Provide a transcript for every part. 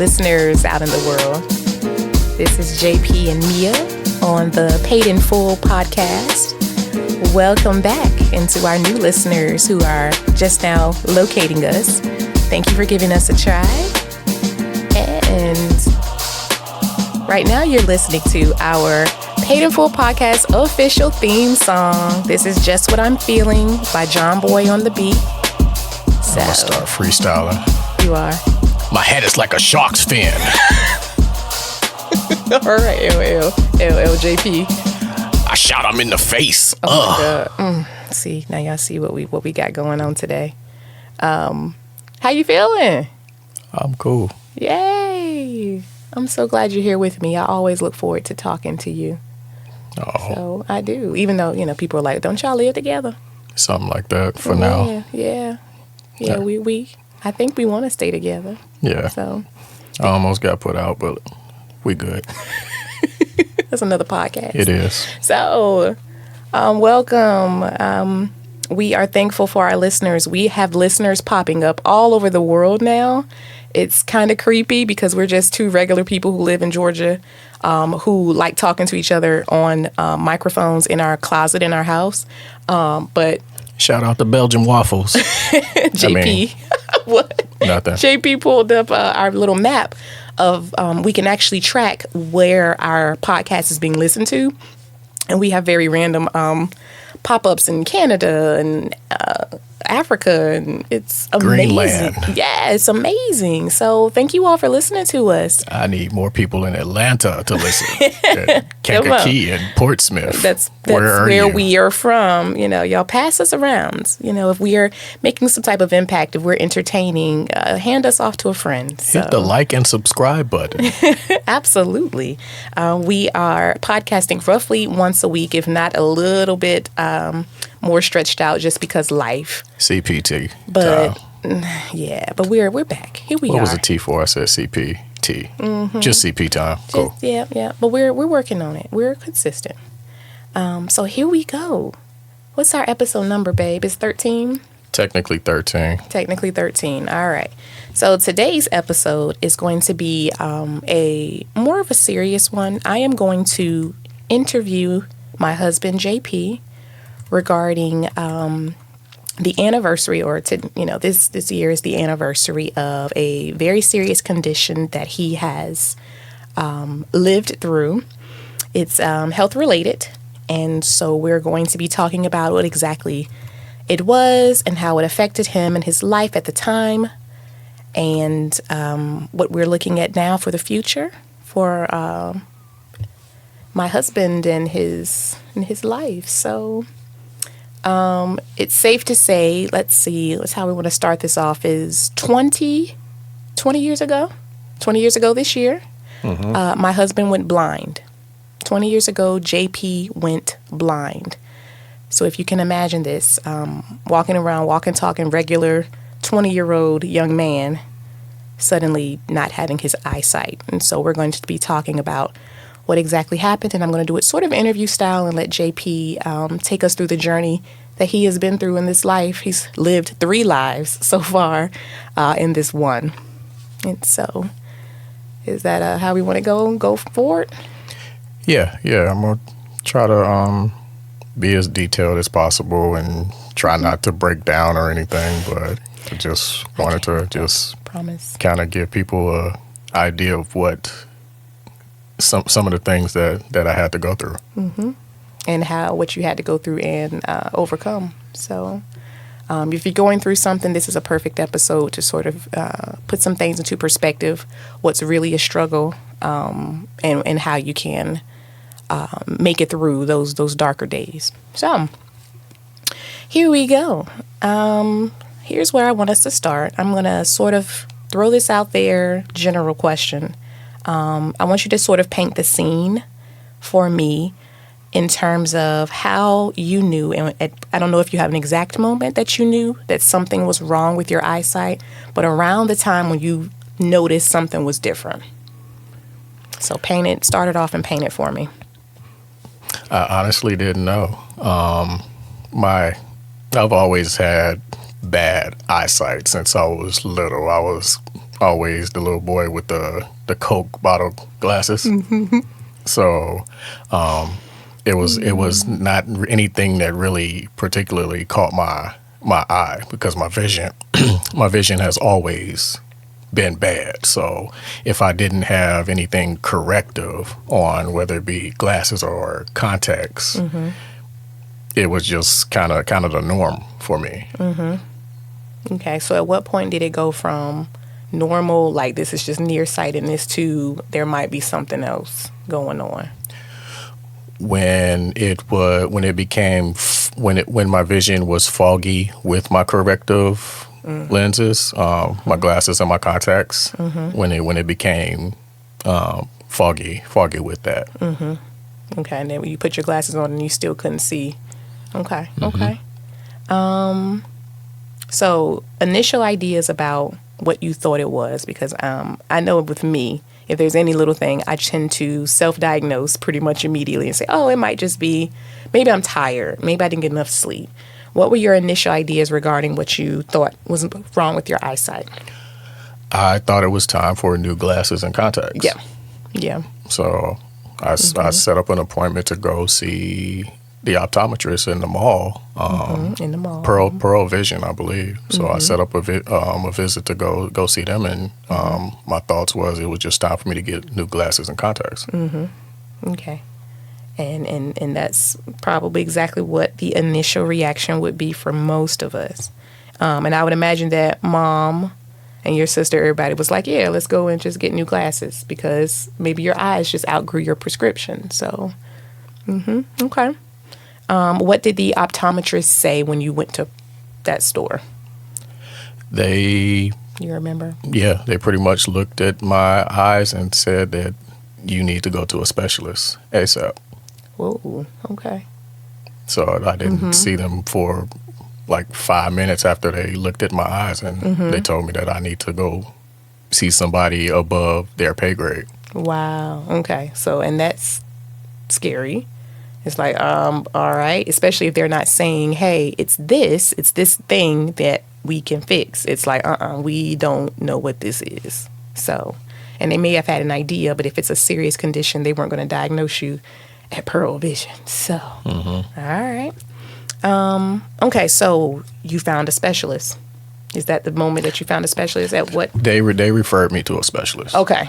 listeners out in the world. This is JP and Mia on the Paid in Full podcast. Welcome back, and to our new listeners who are just now locating us, thank you for giving us a try. And right now you're listening to our Paid in Full podcast official theme song. This is Just What I'm Feeling by John Boy on the beat. I'm gonna start freestyling. You are. My head is like a shark's fin. All right, LJP. I shot him in the face. Oh my God. See, now y'all see what we got going on today. How you feeling? I'm cool. Yay! I'm so glad you're here with me. I always look forward to talking to you. Oh, So I do, even though people are like, "Don't y'all live together?" something like that for now. Yeah. Yeah. We I think we want to stay together. Yeah, So I almost got put out, but we good. that's another podcast. It is. So, welcome. We are thankful for our listeners. We have listeners popping up all over the world now. It's kind of creepy because we're just two regular people who live in Georgia who like talking to each other on microphones in our closet in our house. But Shout out to Belgian waffles. JP, what? Nothing. JP pulled up our little map of we can actually track where our podcast is being listened to. And we have very random pop-ups in Canada and Africa, and it's amazing. Greenland. Yeah, it's amazing. So thank you all for listening to us. I need more people in Atlanta to listen. Kankakee and Portsmouth. That's where where you? we are from. Y'all pass us around. If we are making some type of impact, if we're entertaining, hand us off to a friend. Hit the like and subscribe button. Absolutely. We are podcasting roughly once a week, if not a little bit more stretched out just because life. CPT. But time. yeah, but we're back. Here we are. What was the T for? I said CPT. Just CP time. Cool. Yeah. But we're working on it. We're consistent. So here we go. What's our episode number, babe? It's 13? Technically 13. Technically 13. All right. So today's episode is going to be a more of a serious one. I am going to interview my husband, JP, regarding the anniversary, or this year is the anniversary of a very serious condition that he has lived through. It's health related, and so we're going to be talking about what exactly it was and how it affected him and his life at the time, and what we're looking at now for the future for my husband and his life. So it's safe to say, that's how we want to start this off, is 20 years ago this year, my husband went blind. 20 years ago, JP went blind. So if you can imagine this, walking, talking, regular 20-year-old young man, suddenly not having his eyesight. And so we're going to be talking about what exactly happened, and I'm going to do it sort of interview style and let JP take us through the journey that he has been through in this life. He's lived 3 lives so far in this one. And so is that how we want to go forward? Yeah. I'm going to try to be as detailed as possible and try not to break down or anything, but I just wanted to just promise kind of give people a idea of what some of the things that I had to go through. and what you had to go through and overcome. So if you're going through something, this is a perfect episode to sort of put some things into perspective, what's really a struggle, and how you can make it through those darker days. So here we go. Here's where I want us to start. I'm going to sort of throw this out there, general question. I want you to sort of paint the scene for me in terms of how you knew, and I don't know if you have an exact moment that you knew that something was wrong with your eyesight, but around the time when you noticed something was different. So start it off and paint it for me. I honestly didn't know. I've always had bad eyesight since I was little. I was always the little boy with the Coke bottle glasses. So it was not anything that really particularly caught my eye, because my vision has always been bad. So if I didn't have anything corrective on, whether it be glasses or contacts, it was just kind of the norm for me. Okay, so at what point did it go from normal, like this is just nearsightedness, to there might be something else going on? When my vision was foggy with my corrective lenses, my glasses and my contacts, when it became foggy with that. Okay, and then when you put your glasses on and you still couldn't see. Okay, okay. So initial ideas about what you thought it was, because I know with me, if there's any little thing, I tend to self-diagnose pretty much immediately and say, oh, it might just be, maybe I'm tired, maybe I didn't get enough sleep. What were your initial ideas regarding what you thought was wrong with your eyesight? I thought it was time for new glasses and contacts. Yeah. So I set up an appointment to go see the optometrist in the mall. In the mall. Pearl Vision, I believe. So I set up a visit to go see them, and my thoughts was it was just time for me to get new glasses and contacts. Okay. And that's probably exactly what the initial reaction would be for most of us. And I would imagine that Mom and your sister, everybody was like, yeah, let's go and just get new glasses, because maybe your eyes just outgrew your prescription. So, okay. What did the optometrist say when you went to that store? You remember? Yeah, they pretty much looked at my eyes and said that you need to go to a specialist ASAP. Whoa, okay. So I didn't see them for like 5 minutes after they looked at my eyes, and they told me that I need to go see somebody above their pay grade. Wow. Okay. So, and that's scary. It's like, all right, especially if they're not saying, hey, it's this thing that we can fix. It's like, we don't know what this is. So, and they may have had an idea, but if it's a serious condition, they weren't going to diagnose you at Pearl Vision. So, all right. Okay, so you found a specialist. Is that the moment that you found a specialist? At what? They referred me to a specialist. Okay.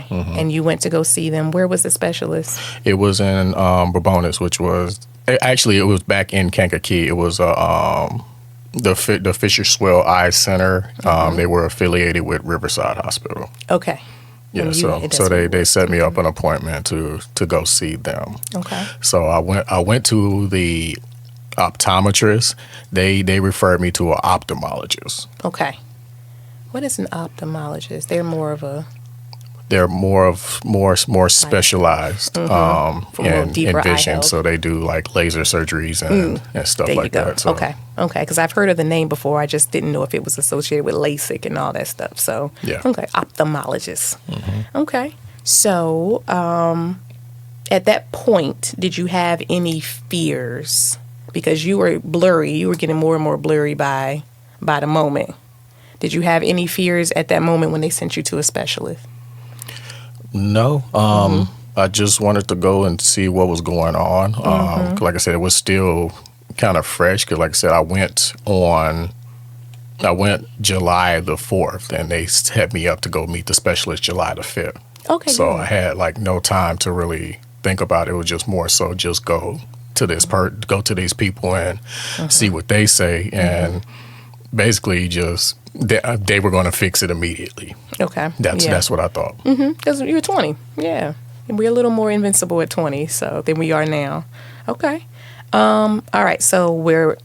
And you went to go see them. Where was the specialist? It was in Bourbonnais, which was actually, it was back in Kankakee. It was the Fisher Swell Eye Center. They were affiliated with Riverside Hospital. Okay. Yeah, so they set me up an appointment to go see them. Okay. So I went to the optometrist. They referred me to an ophthalmologist. Okay. What is an ophthalmologist? They're more specialized in vision. So they do like laser surgeries and stuff like that. So. Okay. Because I've heard of the name before. I just didn't know if it was associated with LASIK and all that stuff. So yeah. Okay, ophthalmologist. Okay. So at that point, did you have any fears? Because you were blurry, you were getting more and more blurry by the moment. Did you have any fears at that moment when they sent you to a specialist? No. I just wanted to go and see what was going on. Like I said, it was still kind of fresh, because like I said, I went July the 4th, and they set me up to go meet the specialist July the 5th. Okay. So I had like no time to really think about it. It was just more so just go to these people and see what they say, and basically just they were going to fix it immediately. Okay. That's what I thought. Because you were 20. Yeah. We're a little more invincible at 20 than we are now. Okay. All right. So we're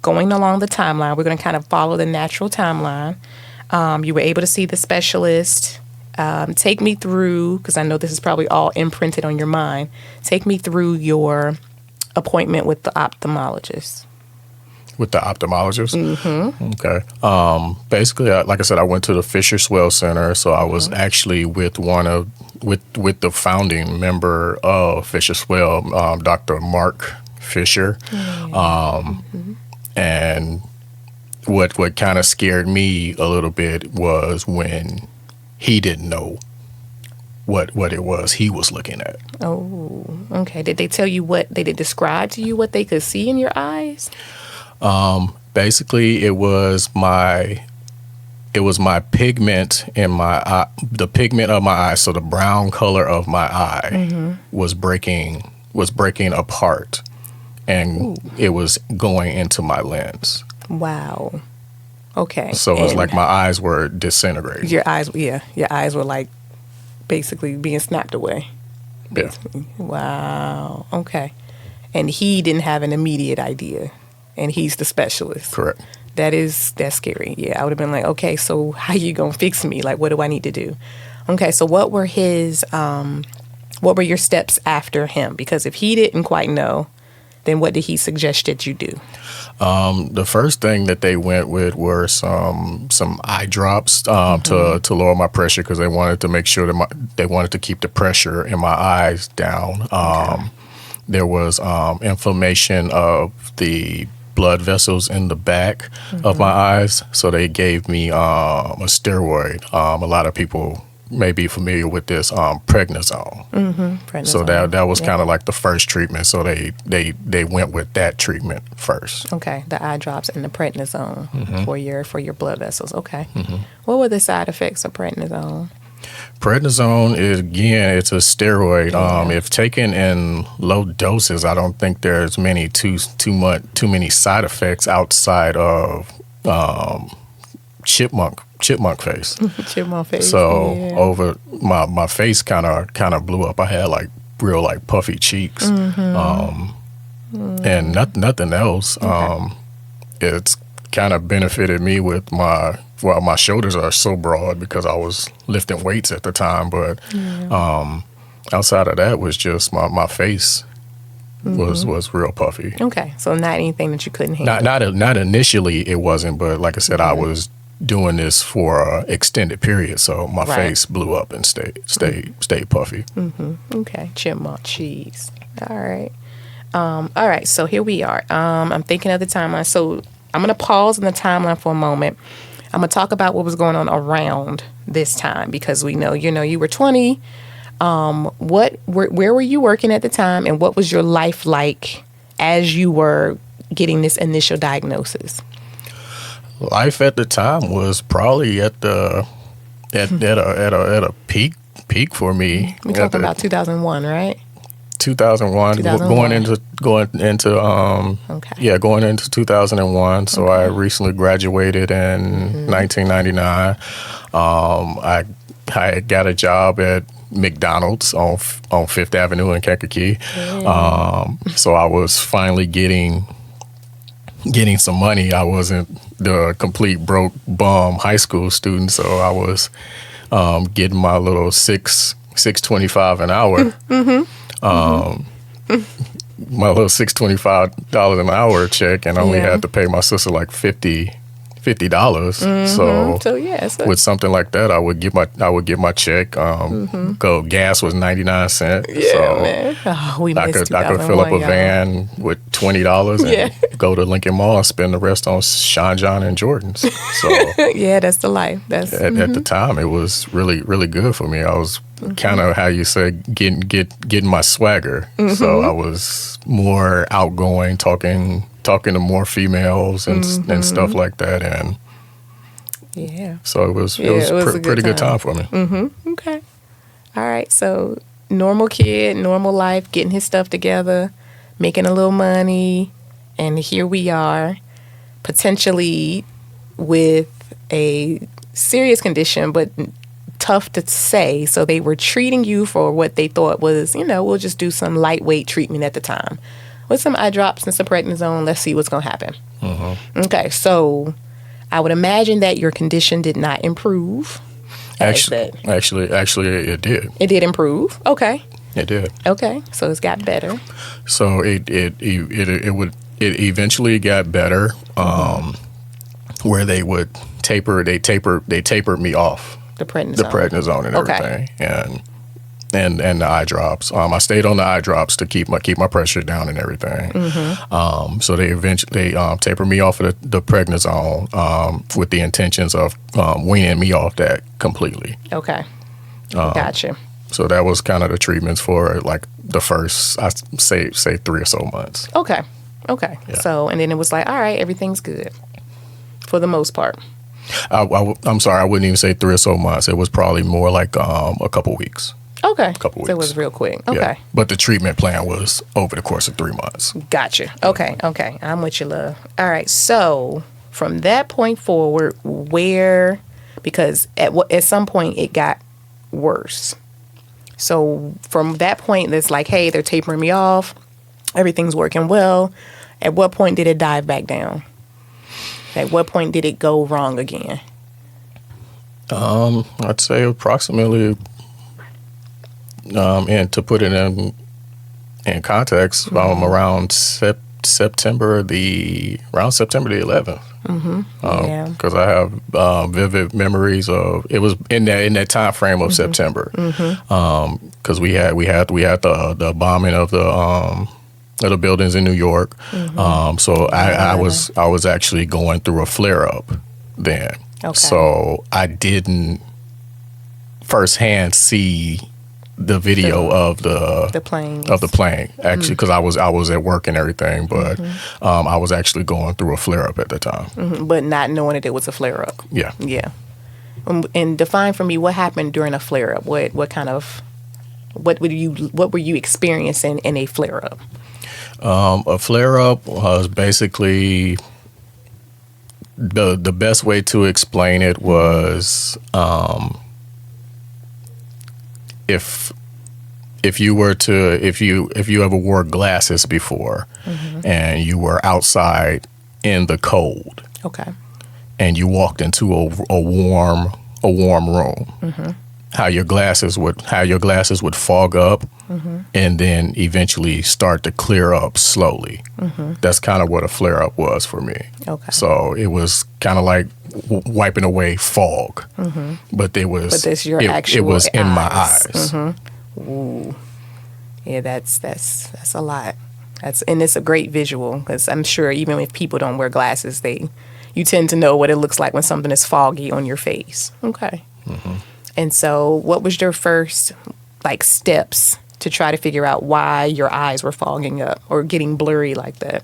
going along the timeline. We're going to kind of follow the natural timeline. You were able to see the specialist. Take me through, because I know this is probably all imprinted on your mind. Take me through your appointment with the ophthalmologist. With the ophthalmologist? Okay. Basically, like I said, I went to the Fisher Swell Center, so I was actually with the founding member of Fisher Swell, Dr. Mark Fisher. And what kind of scared me a little bit was when he didn't know what it was he was looking at. Oh, okay. Did they tell you did they describe to you what they could see in your eyes? Basically, it was my pigment in my eye, the pigment of my eye. So the brown color of my eye was breaking apart, and it was going into my lens. Wow. Okay. So it was like my eyes were disintegrating. Your eyes were like basically being snapped away. Yeah. Wow. Okay. And he didn't have an immediate idea, and he's the specialist. Correct. That's scary. Yeah, I would have been like, okay, so how you gonna fix me? Like, what do I need to do? Okay, so what were your steps after him? Because if he didn't quite know, then what did he suggest that you do? The first thing that they went with were some eye drops to lower my pressure, because they wanted to make sure that they wanted to keep the pressure in my eyes down. There was inflammation of the blood vessels in the back of my eyes, so they gave me a steroid. A lot of people may be familiar with this, prednisone. Prednisone. So that was kind of like the first treatment. So they went with that treatment first. Okay, the eye drops and the prednisone for your blood vessels. Okay. What were the side effects of prednisone? Prednisone is, again, it's a steroid. If taken in low doses, I don't think there's too many side effects outside of chipmunk face. Chipmunk face. So over my face kind of blew up. I had like real like puffy cheeks, and nothing else. It's kind of benefited me with my shoulders are so broad because I was lifting weights at the time, but outside of that was just my face was real puffy. Okay, so not anything that you couldn't handle. Not initially, it wasn't, but like I said, I was doing this for an extended period, so my face blew up and stayed puffy. Okay, chipmunk cheese. All right. All right, so here we are. I'm thinking of the timeline. So I'm going to pause in the timeline for a moment. I'm going to talk about what was going on around this time, because we know, you were 20. Where were you working at the time, and what was your life like as you were getting this initial diagnosis? Life at the time was probably at a peak for me. We're talking about 2001, right? 2001, going into going into 2001. So I recently graduated in 1999. I got a job at McDonald's on Fifth Avenue in Kankakee. So I was finally getting some money. I wasn't the complete broke bum high school student, so I was getting my little $6.25 an hour. My little $625 an hour check, and only had to pay my sister like $50. So with something like that, I would get my check. Go gas was 99 cents. Yeah, so man. I could fill up a van with $20 and go to Lincoln Mall and spend the rest on Sean John and Jordans. So yeah, that's the life. That's at the time, it was really, really good for me. I was kind of, how you say, getting my swagger. So I was more outgoing, talking to more females and stuff like that, and so it was a pretty good time for me. Okay, all right. So normal kid, normal life, getting his stuff together, making a little money, and here we are, potentially with a serious condition, but tough to say. So they were treating you for what they thought was, we'll just do some lightweight treatment at the time. With some eye drops and some prednisone, let's see what's going to happen. Okay, so I would imagine that your condition did not improve. Actually, it did. It did improve. Okay. It did. Okay, so it's got better. So it eventually got better, where they would tapered me off the prednisone and everything, and the eye drops. I stayed on the eye drops to keep my pressure down and everything. So they eventually tapered me off of the prednisone with the intentions of weaning me off that completely. Okay. Gotcha. So that was kind of the treatments for like the first, I say 3 or so months. Okay. Yeah. So, and then it was like, all right, everything's good for the most part. I'm sorry, I wouldn't even say 3 or so months. It was probably more like a couple weeks. Okay. Couple weeks. So it was real quick. Okay. Yeah. But the treatment plan was over the course of 3 months. Gotcha. Okay. I'm with you, love. All right. So from that point forward, because at some point it got worse. So from that point, it's like, hey, they're tapering me off. Everything's working well. At what point did it dive back down? At what point did it go wrong again? I'd say approximately, and to put it in context, around September the 11th. Because I have vivid memories of it was in that time frame of September. Because we had the bombing of the buildings in New York. So I was actually going through a flare up then. Okay. So I didn't firsthand see the video of the plane actually, because I was at work and everything, but I was actually going through a flare up at the time. But not knowing that it was a flare up. Yeah. And define for me what happened during a flare up. What were you experiencing in a flare up? A flare up was basically the best way to explain it was if you ever wore glasses before and you were outside in the cold, okay, and you walked into a warm room, how your glasses would fog up and then eventually start to clear up slowly. That's kind of what a flare up was for me. Okay. So it was kind of like wiping away fog, but it was in my eyes. Ooh, yeah, that's a lot. And it's a great visual, because I'm sure even if people don't wear glasses, you tend to know what it looks like when something is foggy on your face. Okay. And so what was your first steps to try to figure out why your eyes were fogging up or getting blurry like that?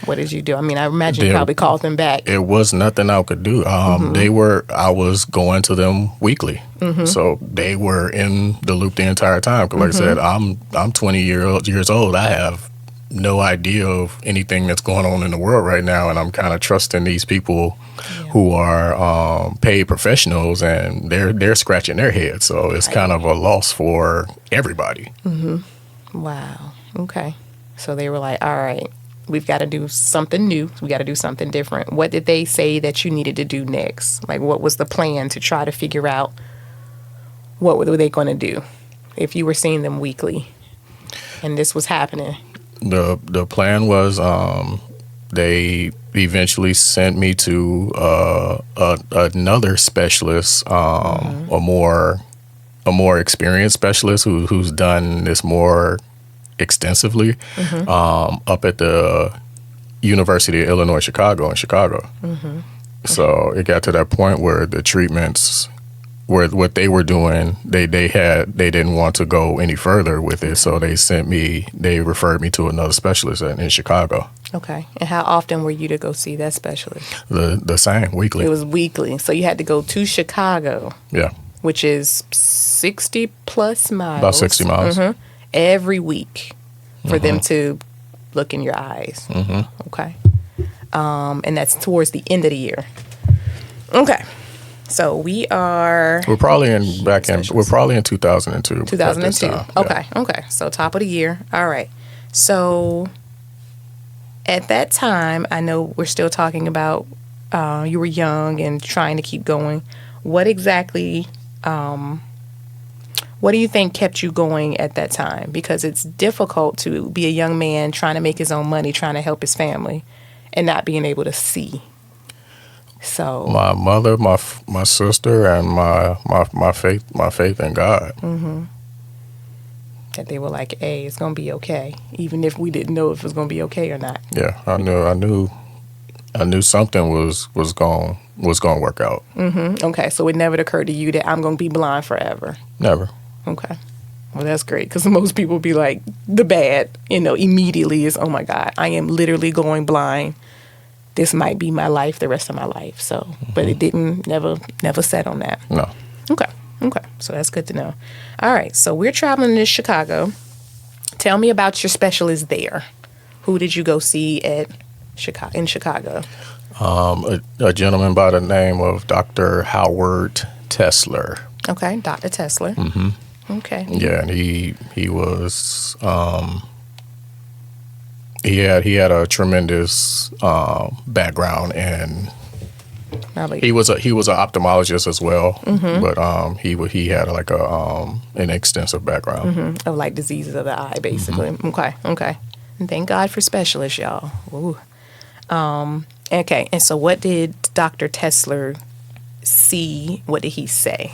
What did you do? I mean, I imagine you probably called them back. It was nothing I could do. I was going to them weekly. So they were in the loop the entire time. 'Cause like I said, I'm 20 years old. I have no idea of anything that's going on in the world right now, and I'm kind of trusting these people who are paid professionals, and they're scratching their heads. So it's kind of a loss for everybody. Wow. Okay. So they were like, all right, we've got to do something new. We got to do something different. What did they say that you needed to do next? Like, what was the plan to try to figure out what were they going to do if you were seeing them weekly and this was happening? The plan was they eventually sent me to another specialist, a more experienced specialist who's done this more extensively, up at the University of Illinois Chicago in Chicago. So it got to that point where the treatments, where what they were doing, they didn't want to go any further with it, so they referred me to another specialist in Chicago. Okay. And how often were you to go see that specialist? The same, weekly. It was weekly. So you had to go to Chicago. Yeah. Which is 60 plus miles. About 60 miles. Every week for them to look in your eyes. Okay. And that's towards the end of the year. Okay. So we're probably in 2002. 2002. Okay. Yeah. Okay. So top of the year. All right. So at that time, I know we're still talking about you were young and trying to keep going. What exactly, what do you think kept you going at that time? Because it's difficult to be a young man trying to make his own money, trying to help his family, and not being able to see. So my mother, my sister, and my faith in God. that they were like, hey, it's going to be okay, even if we didn't know if it was going to be okay or not. Yeah, I knew something was going to work out. Okay, so it never occurred to you that I'm going to be blind forever. Never. Okay. Well, that's great, because most people be like, the bad, immediately is, oh my God, I am literally going blind. This might be my life the rest of my life. So, but it didn't, never set on that. No. Okay. So that's good to know. All right. So we're traveling to Chicago. Tell me about your specialist there. Who did you go see in Chicago? A gentleman by the name of Dr. Howard Tesler. Okay. Dr. Tesler. Mm-hmm. Okay. Yeah, and he was he had a tremendous background, and he was an ophthalmologist as well. But he had like an extensive background Of like diseases of the eye, basically. Okay. And thank God for specialists, y'all. Ooh. Okay. And so, what did Dr. Tesler see? What did he say?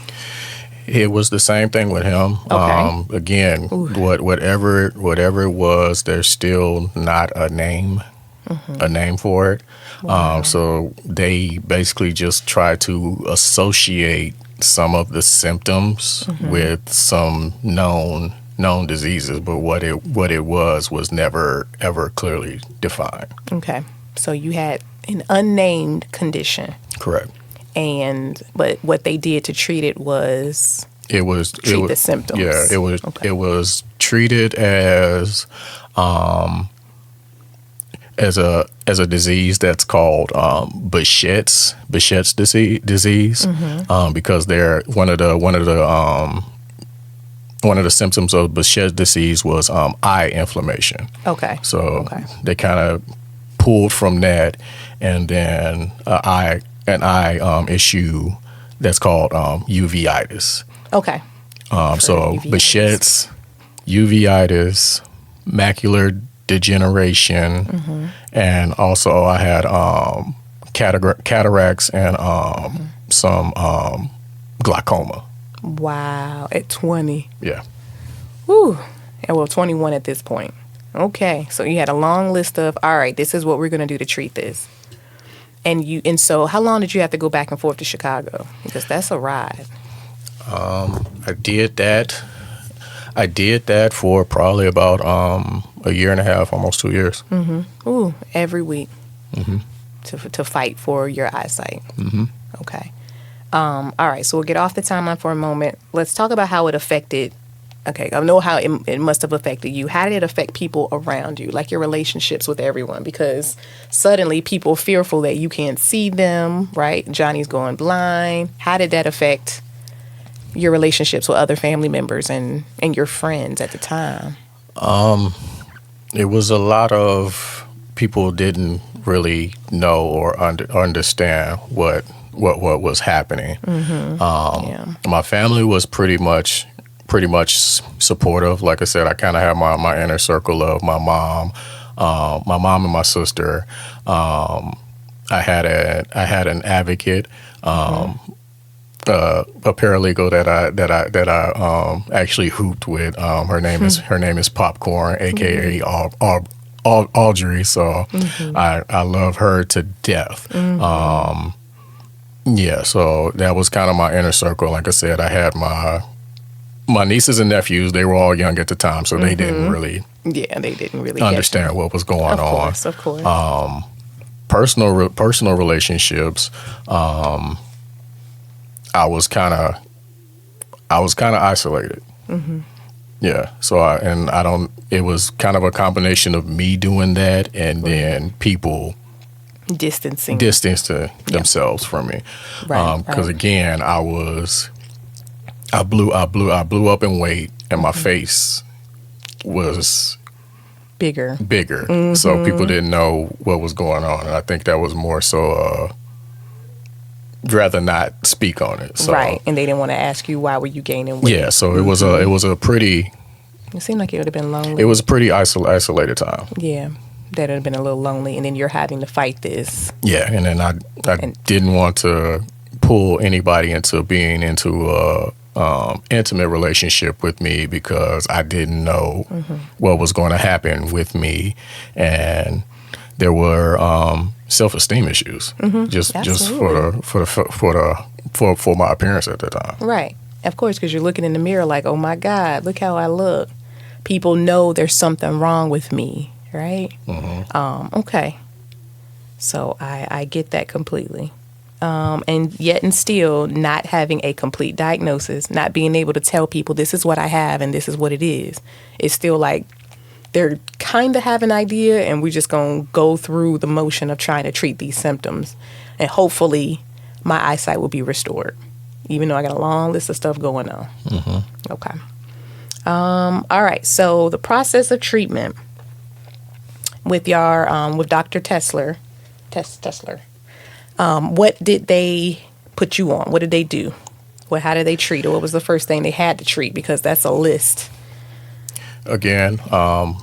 It was the same thing with him. Okay. Again, whatever it was, there's still not a name for it. Wow. So they basically just try to associate some of the symptoms with some known diseases, but what it was never ever clearly defined. Okay. So you had an unnamed condition. Correct. But what they did to treat it was treat the symptoms. Yeah, it was. Okay. It was treated as a disease that's called Behçet's disease, because they're one of the symptoms of Behçet's disease was eye inflammation. Okay. So they kind of pulled from that, and then an eye issue that's called uveitis. Okay. So Behçet's, uveitis, macular degeneration, and also I had cataracts and some glaucoma. Wow. At 20. Yeah. Whew. And 21 at this point. Okay. So you had a long list of, all right, this is what we're going to do to treat this. And so how long did you have to go back and forth to Chicago? Because that's a ride. I did that for probably about a year and a half, almost 2 years. Ooh, every week to fight for your eyesight. Okay. All right, so we'll get off the timeline for a moment. Let's talk about how it affected. Okay, I know how it must have affected you. How did it affect people around you, like your relationships with everyone? Because suddenly people are fearful that you can't see them, right? Johnny's going blind. How did that affect your relationships with other family members and your friends at the time? It was a lot of people didn't really know or understand what was happening. My family was pretty much supportive. Like I said, I kind of have my inner circle of my mom and my sister. I had an advocate, a paralegal that I actually hooped with. Her name is Popcorn, aka Audrey. So I love her to death. Yeah, so that was kind of my inner circle. Like I said, I had my nieces and nephews. They were all young at the time, so they didn't really understand what was going on. Of course. Personal relationships. I was kind of isolated. Yeah. So it was kind of a combination of me doing that and then people distancing themselves from me. Right. Because again, I blew up in weight, and my face was bigger. So people didn't know what was going on, and I think that was more so rather not speak on it. So, right, and they didn't want to ask you why were you gaining weight. Yeah, so it was a pretty. It seemed like it would have been lonely. It was a pretty isolated time. Yeah, that would have been a little lonely, and then you're having to fight this. Yeah, and then I didn't want to pull anybody into being into intimate relationship with me because I didn't know what was going to happen with me, and there were self-esteem issues just for my appearance at the time. Right. Of course, because you're looking in the mirror like, oh my God, look how I look. People know there's something wrong with me, right? Okay. So I get that completely. And yet and still not having a complete diagnosis, not being able to tell people this is what I have and this is what it is. It's still like they're kind of have an idea and we're just going to go through the motion of trying to treat these symptoms. And hopefully my eyesight will be restored, even though I got a long list of stuff going on. Okay. All right. So the process of treatment with with Dr. Tesler, what did they put you on? What did they do? How did they treat? Or what was the first thing they had to treat? Because that's a list. Again, I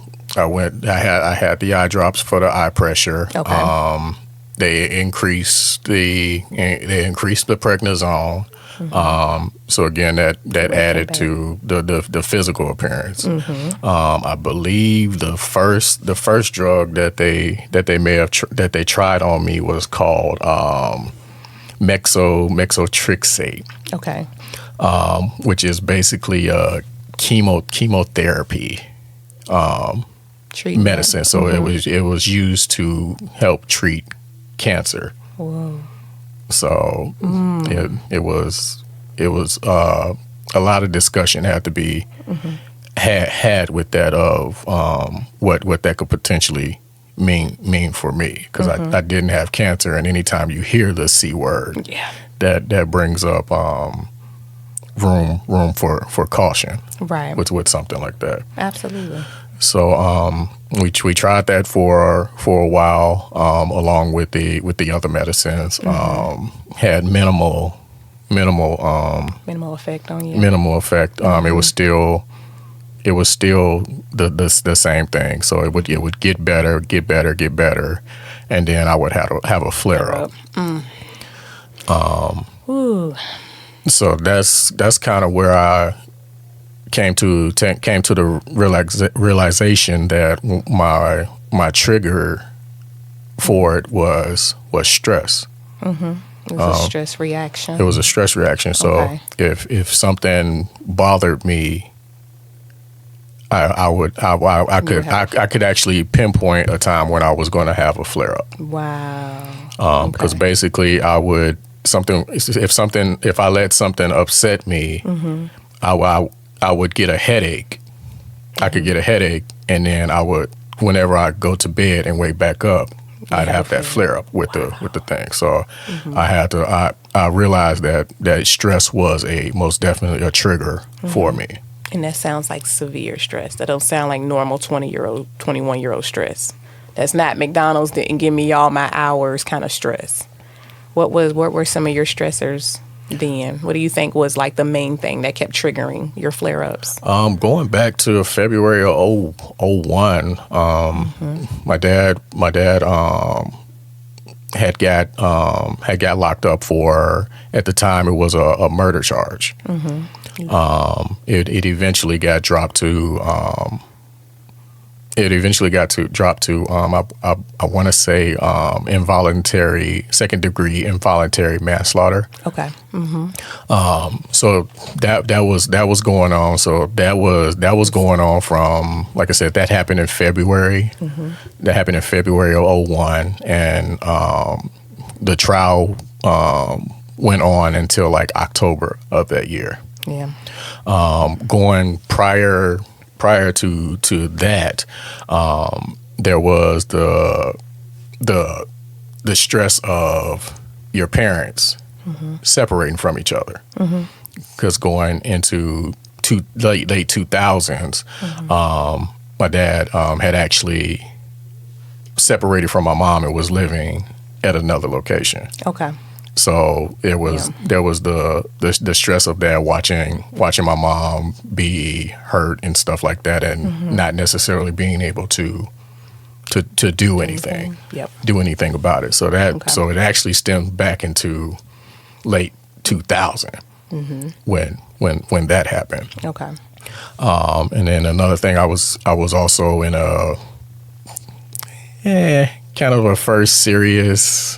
had the eye drops for the eye pressure. Okay. They increased the prednisone. So again, that added to the physical appearance. I believe the first drug that they tried on me was called methotrexate. Okay. Which is basically a chemotherapy Treatment. medicine. So it was used to help treat cancer. Whoa. So it was a lot of discussion had to be had with that of what that could potentially mean for me, because I didn't have cancer, and anytime you hear the C word, that brings up room for caution, Right. with something like that. Absolutely. So we tried that for a while, along with the other medicines. Had minimal effect on you. minimal effect. It was still the same thing. So it would get better, and then I would have a flare up. Ooh. So that's kind of where I came to the realization that my trigger for it was stress. It was a stress reaction. It was a stress reaction. So Okay. if something bothered me, I could actually pinpoint a time when I was going to have a flare up. Wow. Because basically if I let something upset me, I would get a headache. I could get a headache, and then whenever I go to bed and wake back up, I'd have that flare up with the thing. So I realized that stress was most definitely a trigger for me. And that sounds like severe stress. That don't sound like normal 20-year-old, 21-year-old stress. That's not McDonald's didn't give me all my hours kind of stress. What were some of your stressors then? What do you think was like the main thing that kept triggering your flare-ups? Going back to February of 2001, my dad had got locked up for, at the time it was a murder charge. It eventually got dropped to I want to say second degree involuntary manslaughter. Okay. So that was going on. So that was going on from, like I said, that happened in February. That happened in February of 2001, and the trial went on until like October of that year. Yeah. Going prior to that, there was the stress of your parents separating from each other, because going into late 2000s, my dad had actually separated from my mom and was living at another location. Okay. So there was the stress of that, watching my mom be hurt and stuff like that, and not necessarily being able to do anything, do anything about it. So so it actually stemmed back into late 2000. when that happened. Okay. And then another thing, I was also in a kind of a first serious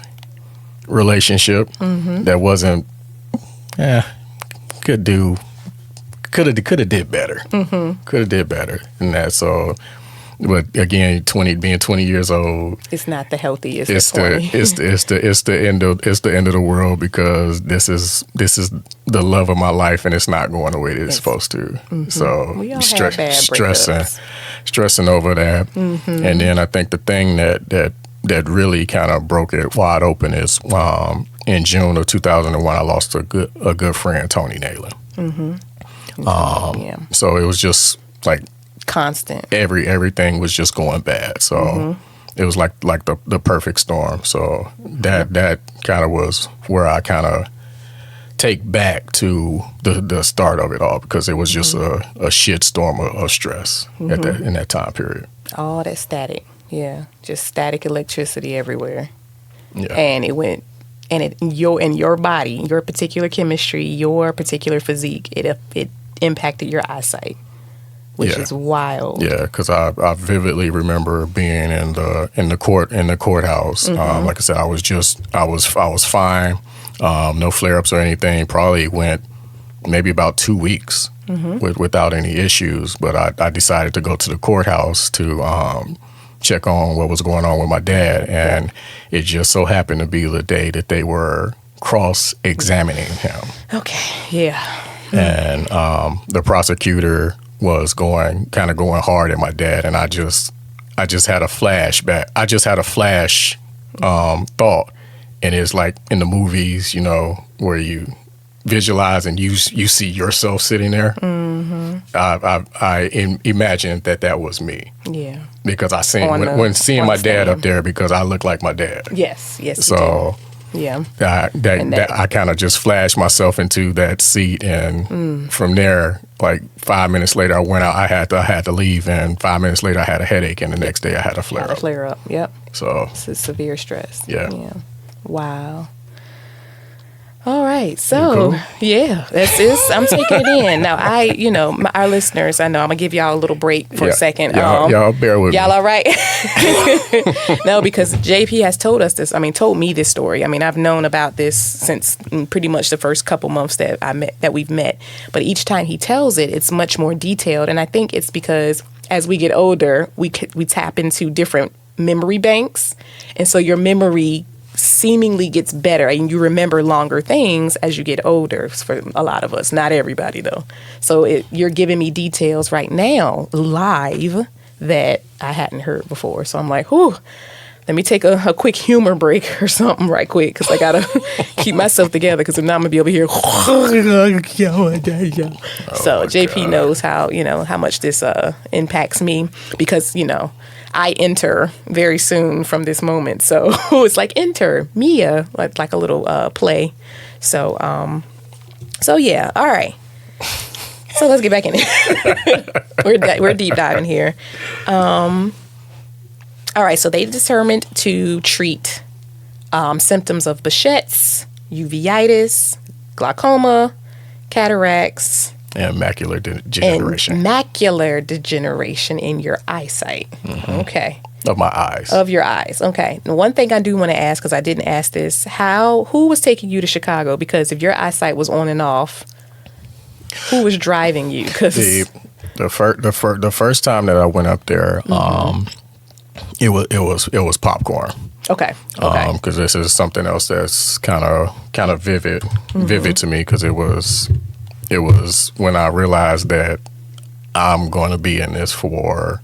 relationship that wasn't could have did better. Could have did better than that. So, but again, being 20 years old, it's not the healthiest. It's the end of the world, because this is the love of my life, and it's not going the way that it's supposed to. So we all have bad breakups. stressing over that, and then I think the thing that really kind of broke it wide open is in June of 2001, I lost a good friend, Tony Naylor. So it was just like constant. Everything was just going bad. So it was like the perfect storm. So that kind of was where I kind of take back to the start of it all, because it was just a shit storm of stress in that time period. All that static. Yeah. Just static electricity everywhere. Yeah. And it went, and your body, your particular chemistry, your particular physique, it impacted your eyesight, which is wild. Yeah, because I vividly remember being in the courthouse. Like I said, I was fine, no flare ups or anything. Probably went maybe about 2 weeks without any issues. But I decided to go to the courthouse to check on what was going on with my dad, and it just so happened to be the day that they were cross-examining him. Okay, yeah. And the prosecutor was going hard at my dad, and I just had a flashback. I just had a flash thought, and it's like in the movies, where you visualize and you see yourself sitting there. I imagined that was me. Yeah. Because I seen when seeing my dad up there, because I look like my dad. Yes. So yeah, I kind of just flashed myself into that seat, and from there, like 5 minutes later, I went out. I had to leave, and 5 minutes later, I had a headache, and the next day, I had a flare up. Yep. So it's a severe stress. Yeah. Wow. All right, so cool? Yeah, I'm taking it in now. Our listeners, I know I'm gonna give y'all a little break for a second. Y'all bear with me. Y'all all right? No, because JP has told me this story. I mean, I've known about this since pretty much the first couple months that we've met. But each time he tells it, it's much more detailed, and I think it's because as we get older, we tap into different memory banks, and so your memory seemingly gets better, and you remember longer things as you get older, for a lot of us, not everybody though. So you're giving me details right now live that I hadn't heard before. So I'm like, whew, let me take a quick humor break or something right quick, because I gotta keep myself together, because if not, I'm gonna be over here. So JP knows how much this impacts me, because I enter very soon from this moment. So it's like enter Mia, like a little play. So yeah. All right. So let's get back in it. We're deep diving here. All right. So they determined to treat symptoms of Behçet's, uveitis, glaucoma, cataracts, and macular degeneration. And macular degeneration in your eyesight. Okay. Of my eyes. Of your eyes. Okay. Now, one thing I do want to ask, because I didn't ask this, who was taking you to Chicago? Because if your eyesight was on and off, who was driving you? Because the first time that I went up there, it was popcorn. Okay. Because this is something else that's kind of vivid to me, because it was when I realized that I'm going to be in this for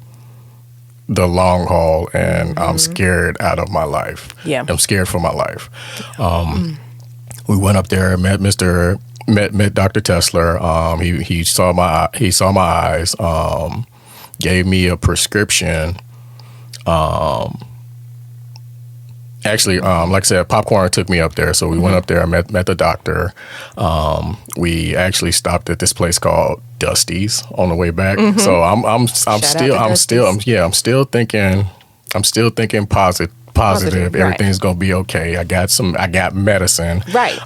the long haul, and I'm scared out of my life. Yeah. I'm scared for my life. We went up there, met Dr. Tesler. He saw my eyes, gave me a prescription. Actually, like I said, popcorn took me up there. So we went up there, met the doctor. We actually stopped at this place called Dusty's on the way back. So I'm still thinking positive. Everything's gonna be okay. I got medicine. Right.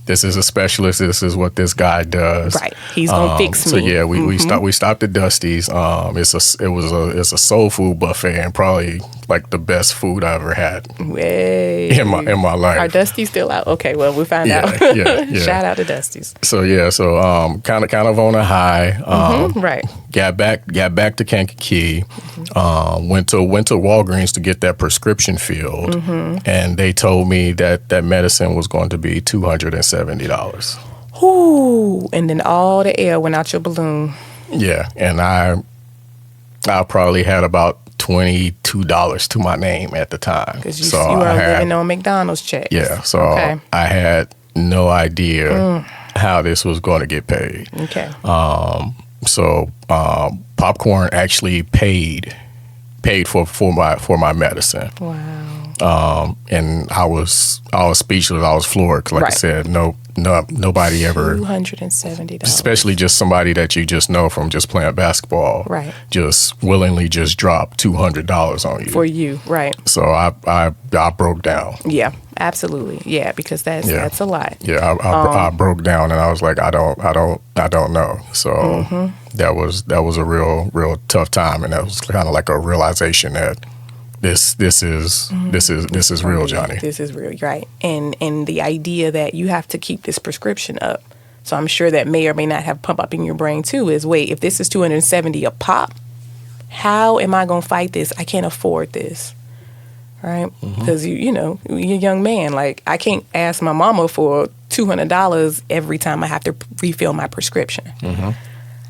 this is a specialist. This is what this guy does. Right. He's gonna fix me. So yeah, we stopped at Dusty's. It's a soul food buffet and probably like the best food I ever had in my life. Are Dusty's still out? Okay, well we find out. Yeah. Shout out to Dusty's. So kind of on a high. Right. Got back to Kankakee. Went to Walgreens to get that prescription filled, and they told me that medicine was going to be $270. Ooh, and then all the air went out your balloon. Yeah, and I probably had about $22 to my name at the time. Because you were living on McDonald's checks. Yeah, so I had no idea how this was going to get paid. Okay. So popcorn actually paid for my medicine. Wow. And I was speechless. I was floored. 'Cause like I said, nobody ever $270. Especially just somebody that you just know from just playing basketball. Right. Just willingly just drop $200 on you. For you, right. So I broke down. Yeah, absolutely. Yeah, because that's a lot. Yeah, I broke down and I was like, I don't know. So that was a real tough time, and that was kind of like a realization that this is real, Johnny. This is real, right? And the idea that you have to keep this prescription up. So I'm sure that may or may not have pump up in your brain too. Is wait, if this is $270 a pop, how am I going to fight this? I can't afford this, right? Because you're a young man. Like I can't ask my mama for $200 every time I have to refill my prescription.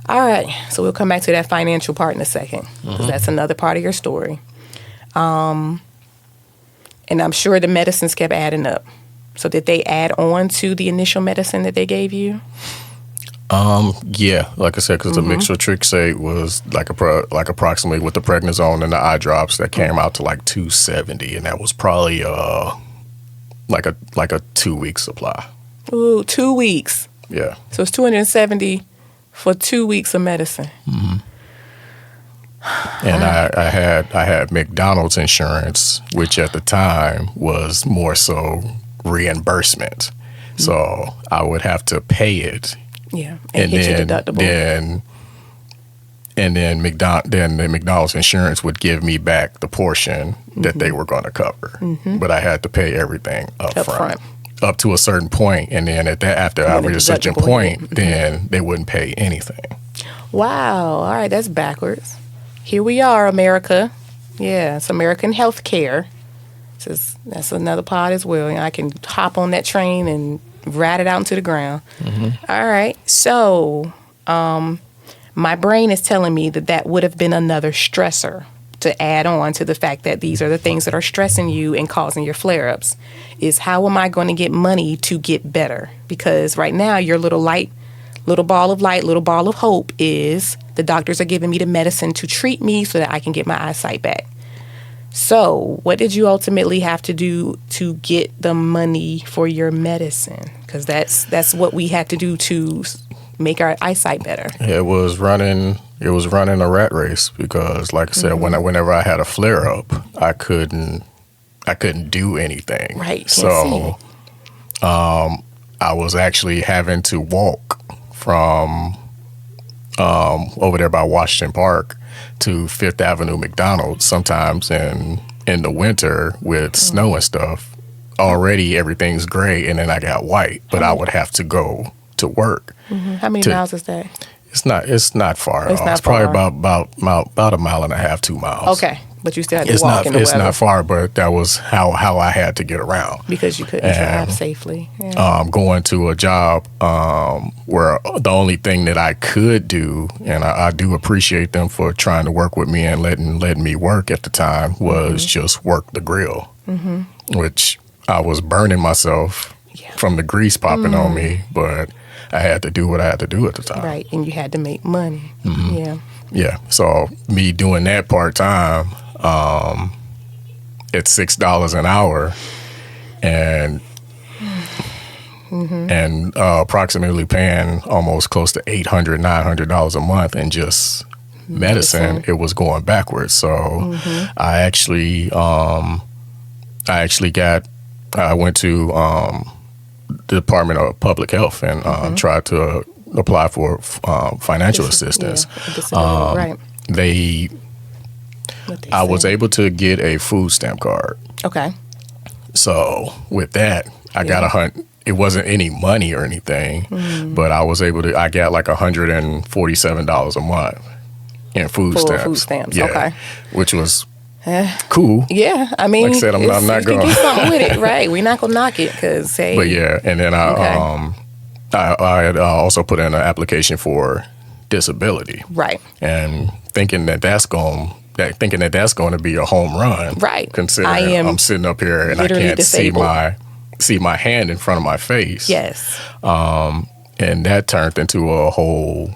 All right, so we'll come back to that financial part in a second, because that's another part of your story. And I'm sure the medicines kept adding up. So did they add on to the initial medicine that they gave you? Yeah, like I said, because the Mixotrexate was like approximately with the prednisone and the eye drops that came out to like $270, and that was probably like a 2-week supply. Ooh, 2 weeks. Yeah. So it's $270 for 2 weeks of medicine. And I had McDonald's insurance, which at the time was more so reimbursement. So I would have to pay it. Yeah, and hit your deductible. Then the McDonald's insurance would give me back the portion that they were going to cover. But I had to pay everything up front. Up to a certain point, and then after I reached a certain point, then they wouldn't pay anything. Wow. All right, that's backwards. Here we are, America. Yeah, it's American health care. That's another part as well. I can hop on that train and ride it out into the ground. All right. So my brain is telling me that would have been another stressor to add on to the fact that these are the things that are stressing you and causing your flare-ups, is how am I going to get money to get better? Because right now your little ball of light, little ball of hope is the doctors are giving me the medicine to treat me so that I can get my eyesight back. So what did you ultimately have to do to get the money for your medicine? Because that's what we had to do to make our eyesight better. It was running a rat race, because like I said, whenever I had a flare up, I couldn't do anything. Right. So I was actually having to walk from over there by Washington Park to Fifth Avenue McDonald's sometimes in the winter with snow and stuff. Already everything's gray, and then I got white, but I would have to go to work. How many miles is that? It's not far at all. It's probably about a mile and a half, 2 miles. Okay, but you still had to walk in the weather. It's not far, but that was how I had to get around. Because you couldn't drive safely. Yeah. Going to a job where the only thing that I could do, and I do appreciate them for trying to work with me and letting me work at the time, was just work the grill, which I was burning myself from the grease popping on me, but I had to do what I had to do at the time. Right, and you had to make money. Yeah, so me doing that part-time at $6 an hour and approximately paying almost close to $800, $900 a month in just medicine, it was going backwards. So I went to Department of Public Health and tried to apply for financial assistance. Yeah, disability, right. I was able to get a food stamp card. Okay. So with that, I got it wasn't any money or anything, but I was able to, I got like $147 a month in food stamps. Food stamps, yeah, okay. Which was cool. Yeah, I mean, like I said, I'm not going to do something with it, right? We're not going to knock it because, hey. But yeah, and then I had also put in an application for disability. Right. And thinking that that's going to be a home run. Right. Considering I'm sitting up here and I can't disabled. see my hand in front of my face. Yes. And that turned into a whole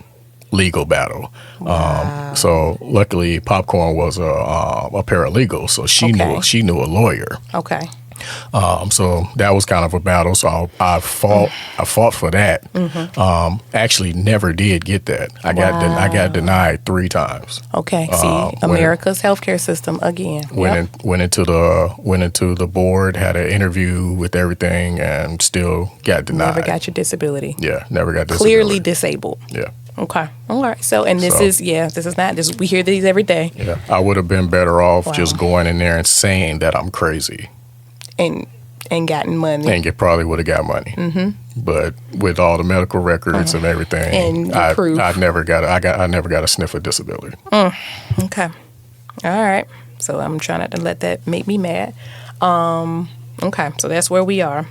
legal battle. Wow. So luckily, Popcorn was a paralegal, so she knew a lawyer. Okay. So that was kind of a battle. So I fought for that. Actually, never did get that. I got denied 3 times. Okay. See, America's healthcare system again. Went into the board, had an interview with everything, and still got denied. Never got your disability. Yeah, never got disability. Clearly disabled. Yeah. Okay. All right. So, and this is not this. We hear these every day. Yeah. I would have been better off just going in there and saying that I'm crazy. And gotten money. And probably would have got money. But with all the medical records and everything, and proof. I never got a sniff of disability. Okay. All right. So I'm trying not to let that make me mad. Okay. So that's where we are.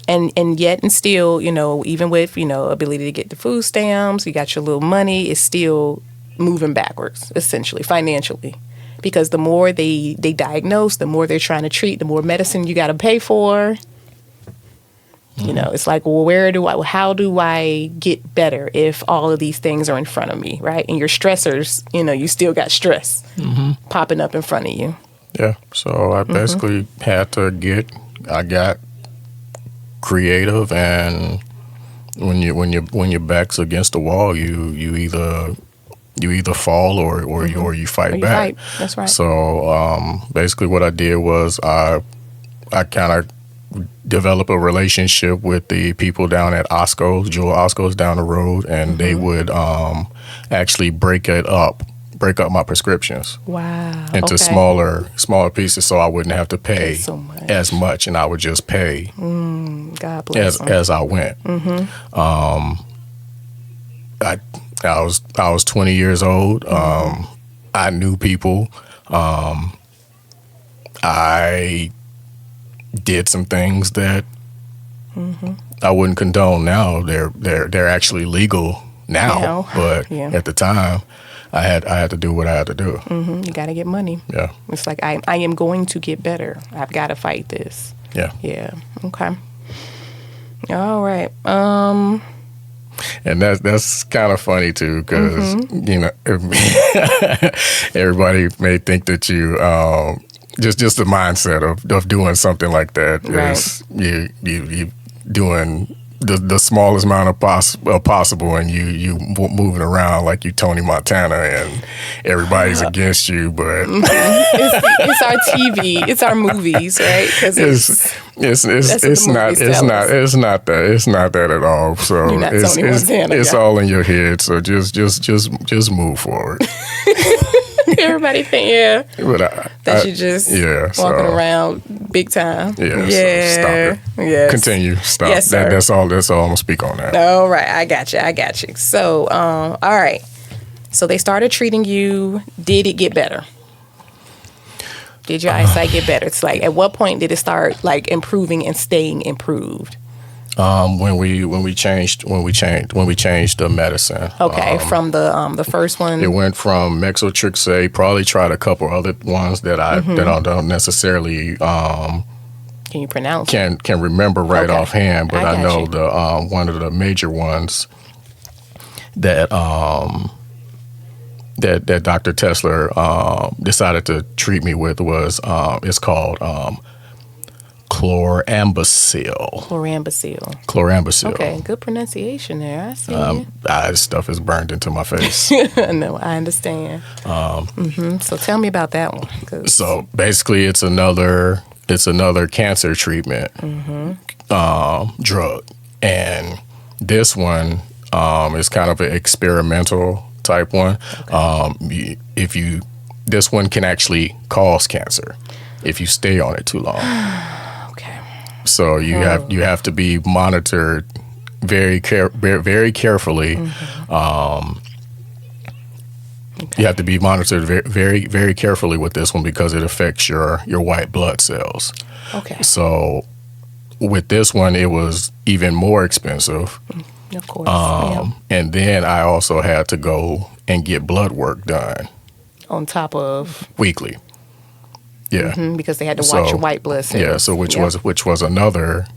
And yet and still, even with, ability to get the food stamps, you got your little money, it's still moving backwards, essentially, financially. Because the more they diagnose, the more they're trying to treat, the more medicine you got to pay for. It's like, well, how do I get better if all of these things are in front of me, right? And your stressors, you still got stress popping up in front of you. Yeah. So I basically I got creative, and when your back's against the wall, you either fall or you fight back. That's right. So basically, what I did was I kind of developed a relationship with the people down at Osco's. Jewel Osco's down the road, and they would actually break up my prescriptions. Wow. Into smaller pieces, so I wouldn't have to pay as much, and I would just pay God bless as I went. I was 20 years old. I knew people. I did some things that I wouldn't condone now. They're actually legal now, but at the time, I had to do what I had to do. You got to get money. Yeah. It's like, I am going to get better. I've got to fight this. Yeah. Yeah. Okay. All right. And that's kind of funny too, because everybody may think that you just the mindset of doing something like that is you doing the smallest amount of possible, and you moving around like you Tony Montana, and everybody's against you. But it's our TV, it's our movies, right? Because it's not that at all. So You're not Tony Montana, it's all in your head. So just move forward. Everybody think, but that you just walking around big time. Yeah. Yeah. So stop it. Yes. Continue. Stop. Yes, sir. That's all I'm gonna speak on that. All right. I got you. So, all right. So they started treating you. Did it get better? Did your eyesight get better? It's like, at what point did it start like improving and staying improved? When we changed the medicine. Okay, from the first one. It went from Methotrexate. Probably tried a couple other ones that I don't necessarily can you pronounce? Can remember offhand, but I know the one of the major ones that that Dr. Tesler decided to treat me with was it's called chlorambucil. Okay, good pronunciation there. I see you. Stuff is burned into my face. No, I understand. So tell me about that one. So basically, it's another it's another cancer treatment drug, and this one is kind of an experimental type one. This one can actually cause cancer if you stay on it too long. Okay. So you have to be monitored very carefully. You have to be monitored very, very carefully with this one because it affects your white blood cells. Okay. So with this one, it was even more expensive. Of course. And then I also had to go and get blood work done. On top of weekly. Yeah. Because they had to watch your white blood cells. Yeah, so which was another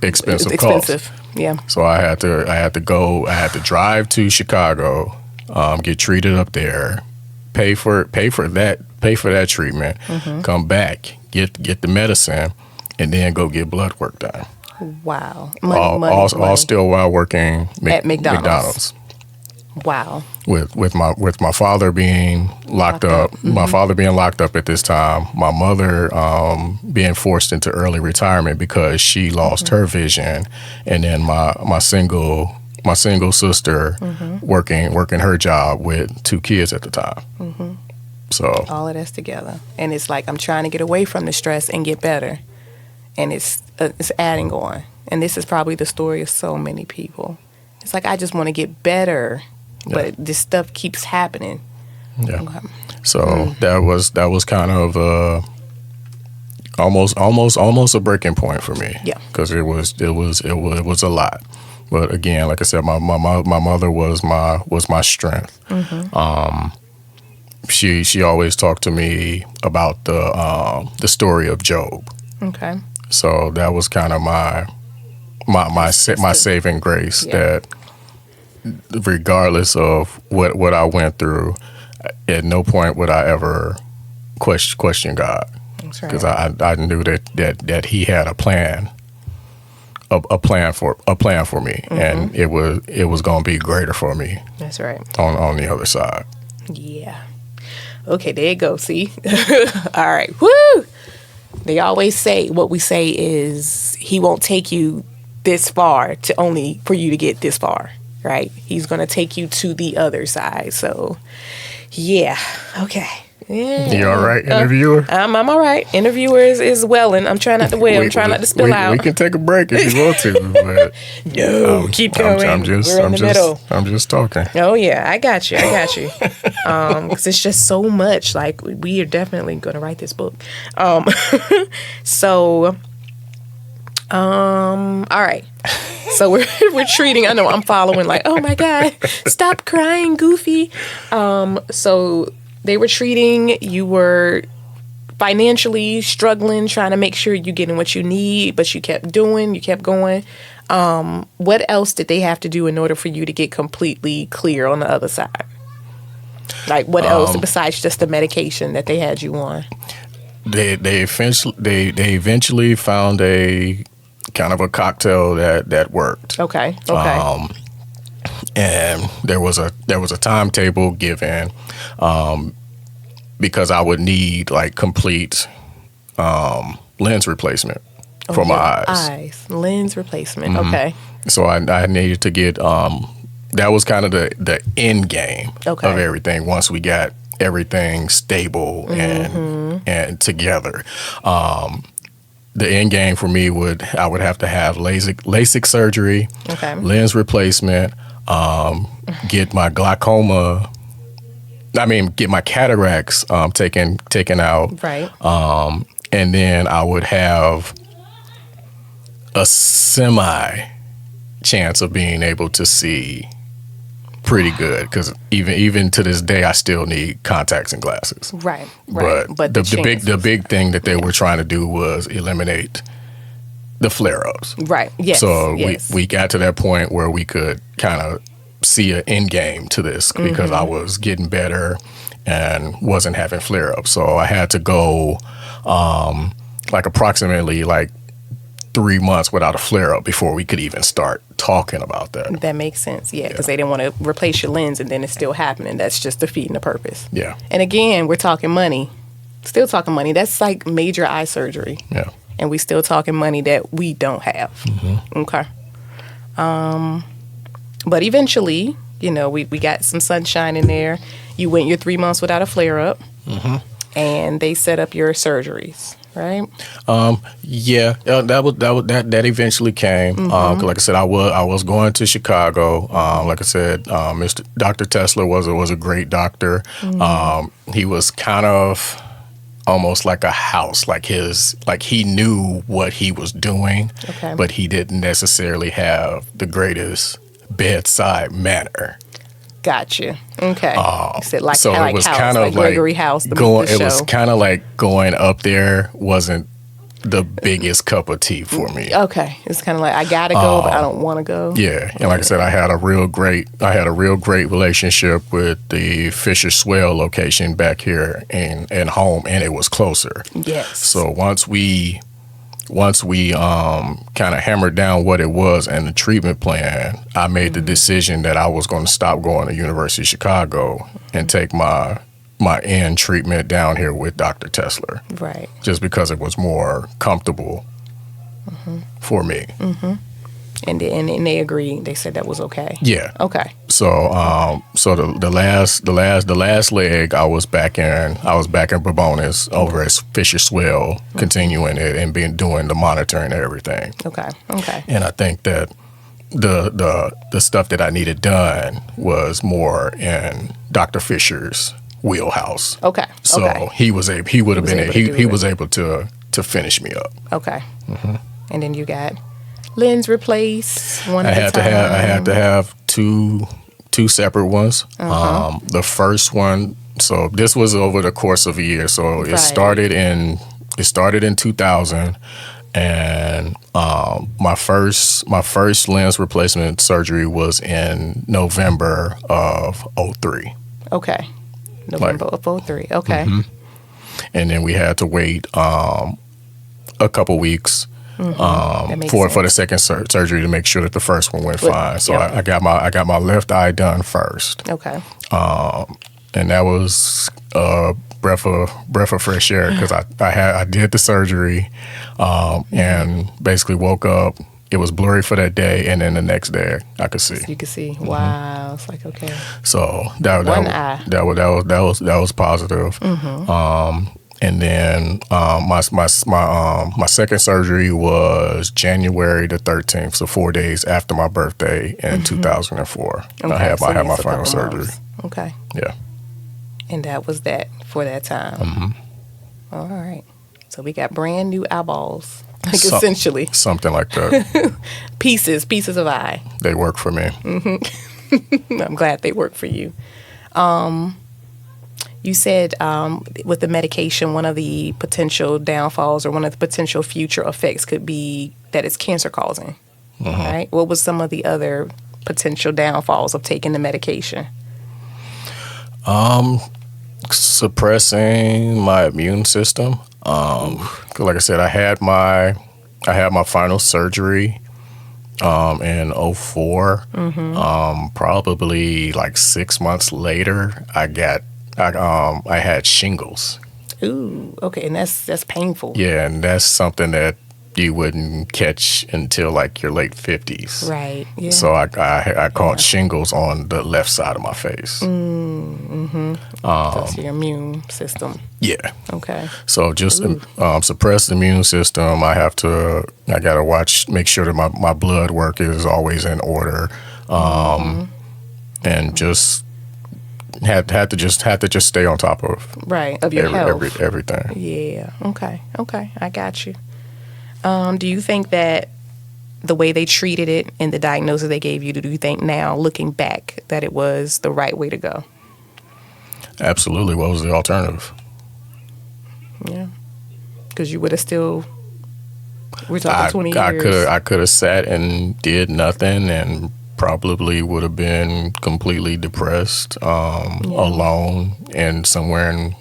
expensive cost. Yeah. So I had to drive to Chicago, get treated up there, pay for that treatment, come back, get the medicine, and then go get blood work done. Wow. All still while working at McDonald's. Wow. With my father being locked up, my father being locked up at this time, my mother being forced into early retirement because she lost her vision, and then my single sister working her job with 2 kids at the time. So all of that's together, and it's like I'm trying to get away from the stress and get better, and it's adding on. And this is probably the story of so many people. It's like I just want to get better. But this stuff keeps happening. Yeah. Okay. So that was kind of almost a breaking point for me. Yeah. Because it was a lot. But again, like I said, my mother was my strength. She always talked to me about the story of Job. Okay. So that was kind of my saving grace that. Regardless of what I went through, at no point would I ever question God, because I knew that He had a plan for me, and it was going to be greater for me. That's right. On the other side. Yeah. Okay, there you go. See. All right. Woo. They always say what we say is He won't take you this far for you to get this far. Right? He's going to take you to the other side. So, yeah. Okay. Yeah. You all right, interviewer? I'm all right. Interviewer is welling. I'm trying not to wail. I'm trying not to spill out. We can take a break if you want to. But no, keep going. We're in the middle. I'm just talking. Oh, yeah. I got you. Because it's just so much. Like, we are definitely going to write this book. So, all right. So we're treating. I know I'm following. Like, oh my God, stop crying, Goofy. So they were treating. You were financially struggling, trying to make sure you're getting what you need, but you kept going. What else did they have to do in order for you to get completely clear on the other side? Like, what else besides just the medication that they had you on? They eventually found a kind of a cocktail that worked. Okay. And there was a timetable given, because I would need like complete lens replacement for my eyes. Lens replacement. Okay. So I needed to get that was kind of the end game of everything once we got everything stable and together. The end game for me I would have to have LASIK surgery, lens replacement, get my glaucoma. Get my cataracts taken out, right? And then I would have a semi chance of being able to see pretty good, because even to this day I still need contacts and glasses. Right. But the big thing that they were trying to do was eliminate the flare-ups. Right. Yes. So we got to that point where we could kind of see an end game to this, because I was getting better and wasn't having flare-ups. So I had to go approximately 3 months without a flare-up before we could even start talking about that. That makes sense, yeah, because they didn't want to replace your lens and then it's still happening. That's just defeating the purpose. Yeah. And again, we're talking money. Still talking money. That's like major eye surgery. Yeah. And we still talking money that we don't have. Okay. But eventually, you know, we got some sunshine in there. You went your 3 months without a flare-up. And they set up your surgeries, right? Yeah, that eventually came. 'Cause like I said, I was going to Chicago. Like I said, Dr. Tesler was a great doctor. He was kind of almost like a house, like he knew what he was doing, but he didn't necessarily have the greatest bedside manner. Gotcha. Okay. You said like, So like it was House, kind of like Gregory House. It was kind of like going up there wasn't the biggest cup of tea for me. Okay. It's kind of like I gotta go, but I don't want to go. Yeah, and like I said, I had a real great relationship with the Fisher Swell location back here in home, and it was closer. Yes. So once we kind of hammered down what it was and the treatment plan, I made the decision that I was going to stop going to University of Chicago and take my end treatment down here with Dr. Tesler. Right. Just because it was more comfortable for me. And they agreed. They said that was okay. Yeah. Okay. So the last leg I was back in Babonis over at Fisher Swell, continuing it and doing the monitoring and everything. Okay. Okay. And I think that the stuff that I needed done was more in Dr. Fisher's wheelhouse. Okay. So he was able to finish me up. Okay. And then you got lens replaced. I had to have two separate ones. The first one, so this was over the course of a year. So it started in 2000, and my first lens replacement surgery was in November of 2003. Okay. November of 2003. Okay. And then we had to wait a couple weeks for the second surgery to make sure that the first one went fine. So I got my left eye done first. Okay. And that was a breath of fresh air because I did the surgery and basically woke up. It was blurry for that day, and then the next day I could see. You could see. Wow, it's like okay. So that was positive. And then my second surgery was January the 13th, so 4 days after my birthday in 2004. Okay, I had my a final couple surgery. months. Okay. Yeah. And that was that for that time. All right. So we got brand new eyeballs, essentially. Something like that. Pieces of eye. They work for me. I'm glad they work for you. You said with the medication, one of the potential downfalls or one of the potential future effects could be that it's cancer causing. Right? What was some of the other potential downfalls of taking the medication? Suppressing my immune system. Like I said, I had my final surgery in 2004. Probably like 6 months later, I had shingles. Ooh, okay, and that's painful. Yeah, and that's something that you wouldn't catch until like your late 50s. Right. Yeah. So I caught shingles on the left side of my face. That's your immune system. Yeah. Okay. So just suppress the immune system. I gotta make sure that my blood work is always in order, and just had to just stay on top of your health. Everything. Yeah. Okay. I got you. Do you think that the way they treated it and the diagnosis they gave you, do you think now, looking back, that it was the right way to go? Absolutely. What was the alternative? Yeah. Because you would have still, we're talking 20 years. I could have sat and did nothing and probably would have been completely depressed, alone, and somewhere in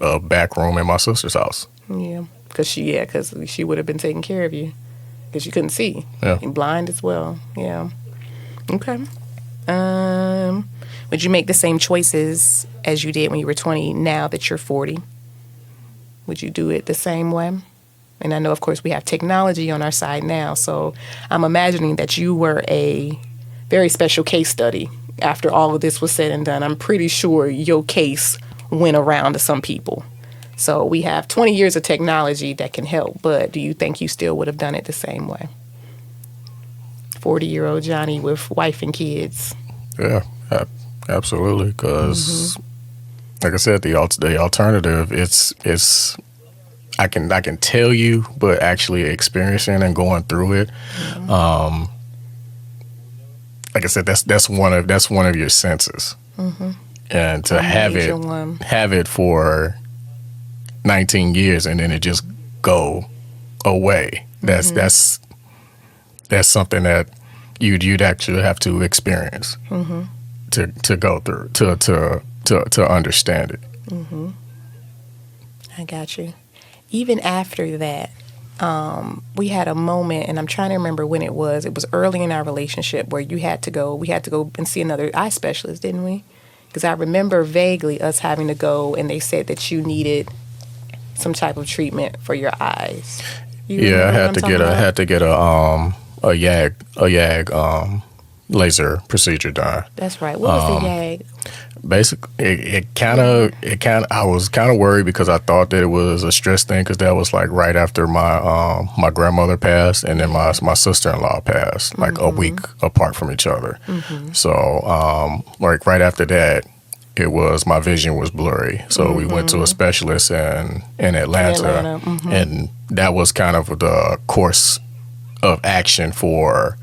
a back room in my sister's house. Yeah. Because she would have been taking care of you because you couldn't see. Yeah. And blind as well. Yeah. Okay. Would you make the same choices as you did when you were 20 now that you're 40? Would you do it the same way And I know, of course, we have technology on our side now. So I'm imagining that you were a very special case study after all of this was said and done. I'm pretty sure your case went around to some people. So we have 20 years of technology that can help. But do you think you still would have done it the same way? 40-year-old Johnny with wife and kids. Yeah, absolutely. Because, like I said, the alternative, it's I can tell you, but actually experiencing and going through it, like I said, that's one of your senses, and to have it for 19 years and then it just go away. That's something that you'd actually have to experience to go through to understand it. I got you. Even after that, we had a moment, and I'm trying to remember when it was. It was early in our relationship where we had to go and see another eye specialist, didn't we? Because I remember vaguely us having to go, and they said that you needed some type of treatment for your eyes. I had to get a YAG laser procedure done. That's right. What was the YAG? Basically, I was kind of worried because I thought that it was a stress thing because that was like right after my grandmother passed and then my sister-in-law passed, like a week apart from each other. So like right after that, my vision was blurry. So we went to a specialist in Atlanta. And that was kind of the course of action for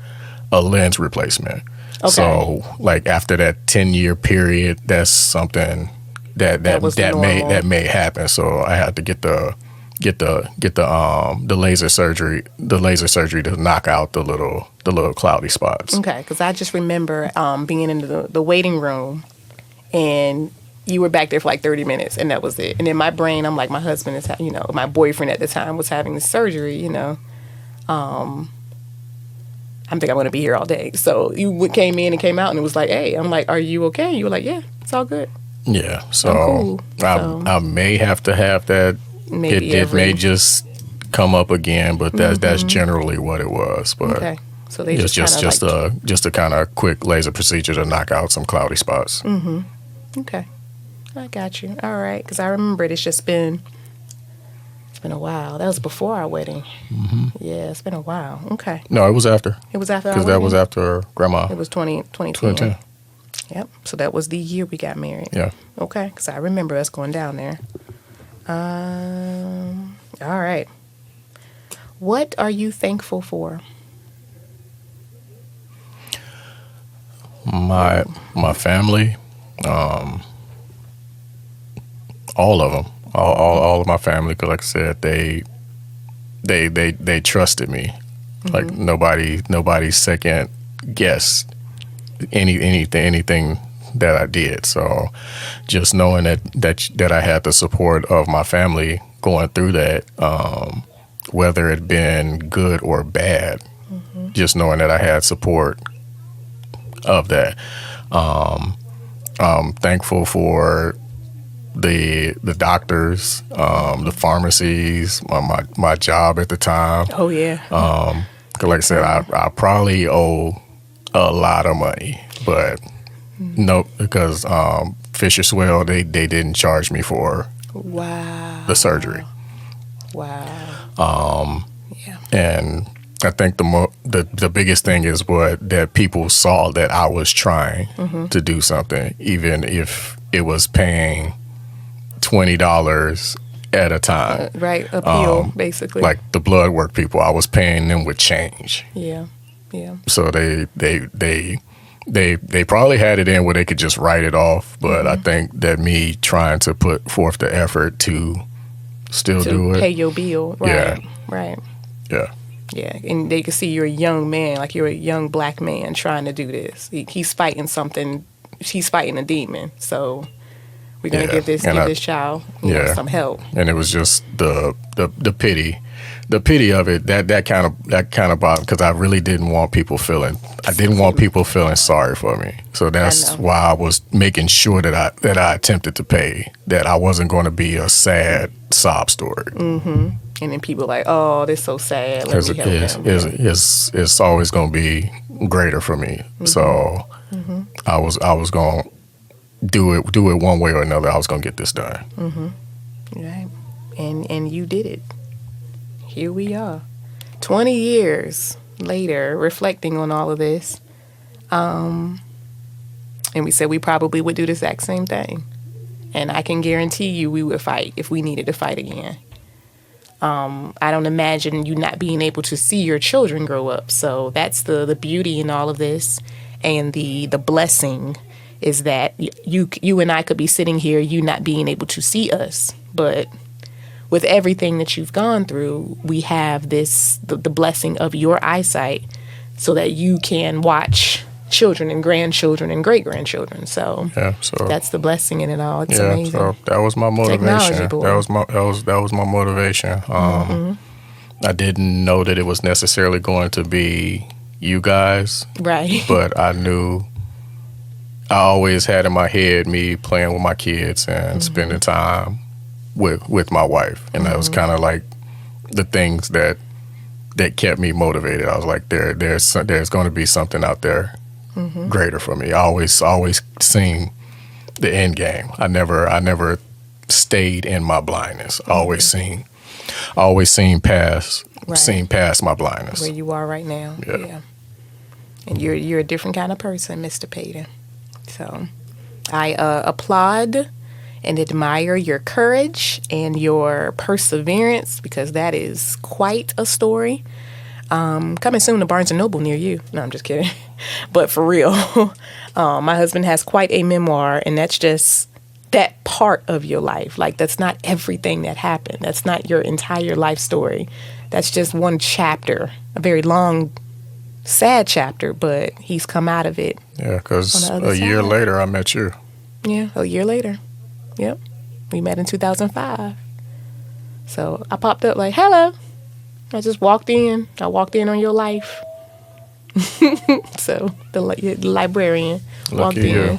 a lens replacement. Okay. So, like after that 10-year period, that's something that may happen. So I had to get the laser surgery to knock out the little cloudy spots. Okay, because I just remember being in the waiting room, and you were back there for like 30 minutes, and that was it. And in my brain, I'm like, my husband is, my boyfriend at the time was having the surgery, I think I'm going to be here all day. So you came in and came out, and it was like, hey, I'm like, are you okay? You were like, yeah, it's all good. Yeah, so I'm cool. I may have to have that. It may just come up again, but that's generally what it was. But okay. So they just a kind of quick laser procedure to knock out some cloudy spots. Okay, I got you. All right, because I remember it's been a while. That was before our wedding. Yeah, it's been a while. Okay. No, it was after. It was after our wedding? Because that was after Grandma. It was 2010. Yep. So that was the year we got married. Yeah. Okay, because I remember us going down there. All right. What are you thankful for? My family, all of them. All of my family, because like I said, they trusted me. Like nobody second guessed anything that I did. So just knowing that I had the support of my family going through that, whether it been good or bad, just knowing that I had support of that. I'm thankful for the doctors, the pharmacies, my job at the time. Oh yeah. 'Cause like I said, I probably owe a lot of money, but no, because Fisher Swell they didn't charge me for the surgery. Wow. Yeah. And I think the biggest thing is that people saw that I was trying to do something, even if it was paying $20 at a time. Right, appeal, basically. Like the blood work people, I was paying them with change. Yeah. So they probably had it in where they could just write it off, but I think that me trying to put forth the effort to still do it. Pay your bill. Right. Yeah. Right. Yeah. Yeah, and they can see you're a young man, like you're a young black man trying to do this. He's fighting something. He's fighting a demon. So we're gonna give this child some help. And it was just the pity of it. That kind of bothered, because I really didn't want people feeling. I didn't want people feeling sorry for me. So that's why I was making sure that I attempted to pay. That I wasn't going to be a sad sob story. And then people like, oh, this is so sad. Let me help them. It's always going to be greater for me. So I was going to do it one way or another. I was going to get this done. Right. And you did it. Here we are. 20 years later, reflecting on all of this. And we said we probably would do the exact same thing. And I can guarantee you we would fight if we needed to fight again. I don't imagine you not being able to see your children grow up. So that's the beauty in all of this. And the blessing is that you and I could be sitting here, you not being able to see us. But with everything that you've gone through, we have the blessing of your eyesight so that you can watch children and grandchildren and great-grandchildren. So that's the blessing in it all. It's amazing. So that was my motivation. That was my motivation. I didn't know that it was necessarily going to be you guys. Right. But I always had in my head me playing with my kids and spending time with my wife. And that was kind of like the things that kept me motivated. I was like, there's going to be something out there greater for me. I always seen the end game. I never stayed in my blindness. I always seen past my blindness. Where you are right now. Yeah. And you're a different kind of person, Mr. Payton. So I applaud and admire your courage and your perseverance, because that is quite a story. Coming soon to Barnes & Noble near you. No, I'm just kidding. But for real, my husband has quite a memoir, and that's just that part of your life. Like, that's not everything that happened. That's not your entire life story. That's just one chapter, a very long, sad chapter, but he's come out of it. Yeah, because a year later, I met you. Yeah, a year later. Yep. We met in 2005. So I popped up like, hello. I just walked in. I walked in on your life. So the librarian walked in.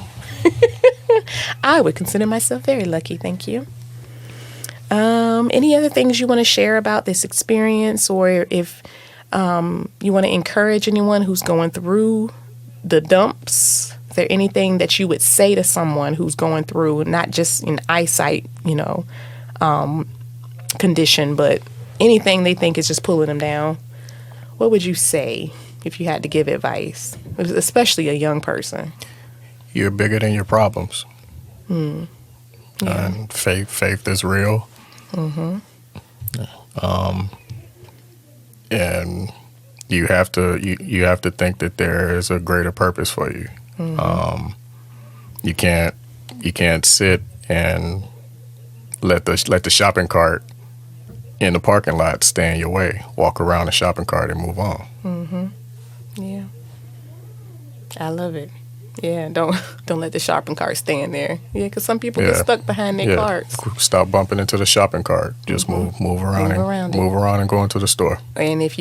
I would consider myself very lucky. Thank you. Any other things you want to share about this experience, or if you want to encourage anyone who's going through the dumps? Is there anything that you would say to someone who's going through not just an eyesight, condition, but anything they think is just pulling them down? What would you say if you had to give advice, especially a young person? You're bigger than your problems. Yeah. And faith is real. And you have to think that there is a greater purpose for you. You can't sit and let the shopping cart in the parking lot stay in your way. Walk around the shopping cart and move on. Yeah. I love it. Yeah, don't let the shopping cart stand there. Yeah, because some people get stuck behind their carts. Stop bumping into the shopping cart. Just move around and go into the store. And if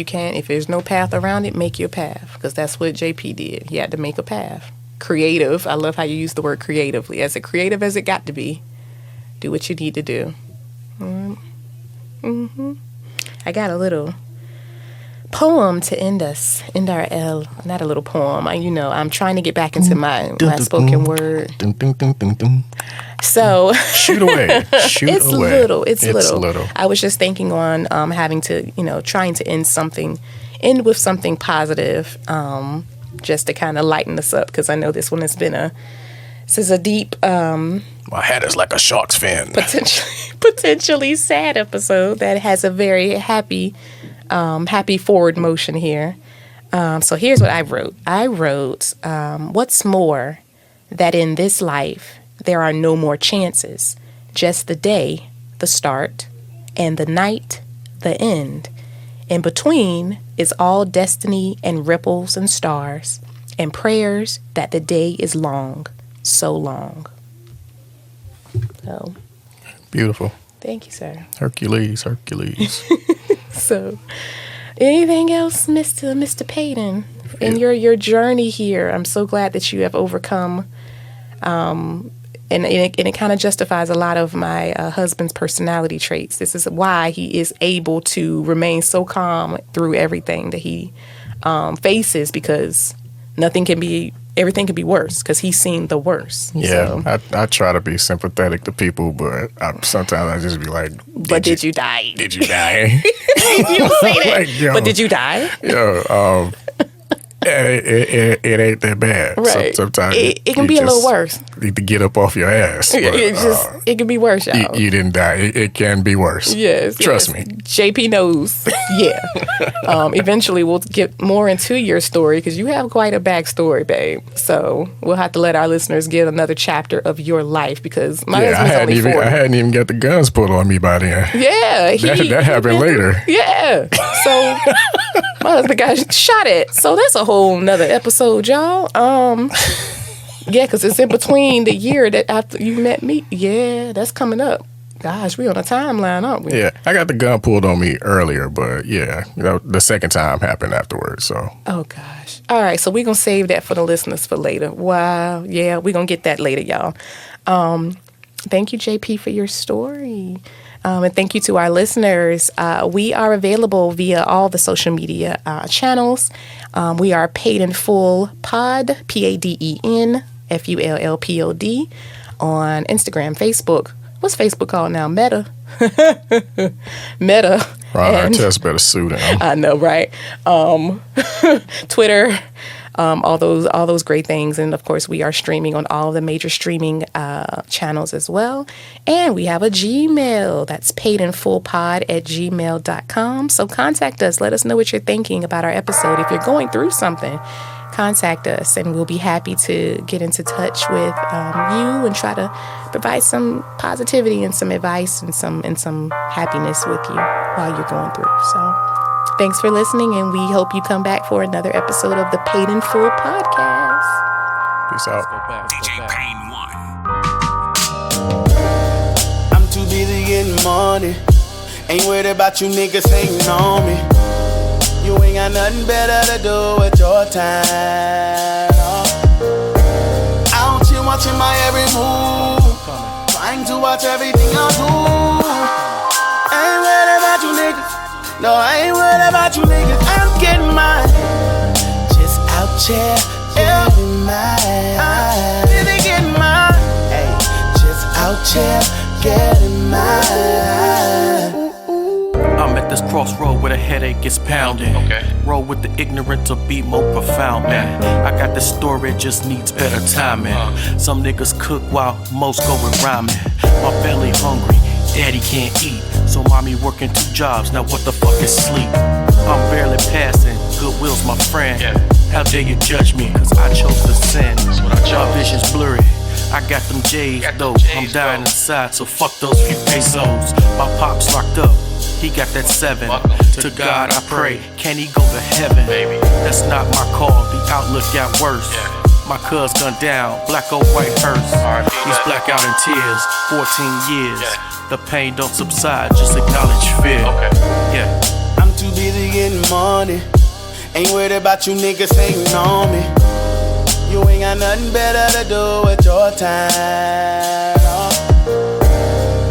there's no path around it, make your path, because that's what JP did. He had to make a path. Creative. I love how you use the word creatively. As creative as it got to be. Do what you need to do. I got a little poem to end our L. Not a little poem. I'm trying to get back into my spoken word. So shoot away. It's little. It's little. I was just thinking on having to, trying to end with something positive, just to kind of lighten us up, because I know this one has been a deep. My head is like a shark's fin. Potentially sad episode that has a very happy forward motion here. So here's what I wrote. I wrote, what's more, that in this life there are no more chances, just the day, the start, and the night, the end. In between is all destiny and ripples and stars, and prayers that the day is long, so long. So beautiful. Thank you, sir. Hercules. So, anything else, Mr. Payton, in your journey here? I'm so glad that you have overcome, and And it kind of justifies a lot of my husband's personality traits. This is why he is able to remain so calm through everything that he faces, because everything can be worse, because he's seen the worst. Yeah, so. I try to be sympathetic to people, but sometimes I just be like, did you die? Did you die? You say that. Like, yo, but did you die? Yo, it ain't that bad. Right. Sometimes it can be a little worse. Need to get up off your ass. But, it can be worse, y'all. You didn't die. It can be worse. Yes. Trust me. JP knows. Yeah. Eventually, we'll get more into your story, because you have quite a backstory, babe. So we'll have to let our listeners get another chapter of your life, because my husband's only 40. I hadn't even got the guns pulled on me by then. Yeah. That happened later. Yeah. So my husband got shot at. So that's a whole nother episode, y'all. Yeah, because it's in between the year that after you met me. Yeah, that's coming up. Gosh, we on a timeline, aren't we? Yeah, I got the gun pulled on me earlier, but yeah, the second time happened afterwards. So. Oh gosh. All right, so we're gonna save that for the listeners for later. Wow. Yeah, we're gonna get that later, y'all. Thank you, JP, for your story. And thank you to our listeners. We are available via all the social media channels. We are Paid in Full Pod, PADEN FULLPOD, on Instagram, Facebook. What's Facebook called now? Meta. Meta. Ron Artest better sue them. I know, right? Twitter. All those great things. And of course, we are streaming on all of the major streaming channels as well. And we have a Gmail. That's paidinfullpod@gmail.com. So contact us. Let us know what you're thinking about our episode. If you're going through something, contact us, and we'll be happy to get into touch with you and try to provide some positivity and some advice and some happiness with you while you're going through. So thanks for listening, and we hope you come back for another episode of the Paid in Full podcast. Peace out. DJ Payne 1. I'm too busy getting money. Ain't worried about you niggas hating on me. You ain't got nothing better to do with your time. Out here watching my every move, trying to watch everything I do. I ain't worried about you niggas. No, I ain't worried about you niggas. I'm getting mine. Just out here getting mine. Really getting mine. Hey, just out here getting mine. I'm at this crossroad where the headache gets pounding. Okay. Roll with the ignorant to be more profound, man. I got this story, it just needs better timing. Some niggas cook while most go with rhyming. My belly hungry, daddy can't eat. So mommy working 2 jobs, now what the fuck is sleep? I'm barely passing, goodwill's my friend. How dare you judge me, cause I chose to sin. My vision's blurry, I got them J's though. I'm dying inside, so fuck those few pesos. My pop's locked up, he got that 7. To God I pray, can he go to heaven? That's not my call, the outlook got worse. My cuz gunned down, black or white hearse. He's black out in tears, 14 years. The pain don't subside, just acknowledge fear. Yeah. I'm too busy getting money. Ain't worried about you niggas hating on me. You ain't got nothing better to do with your time.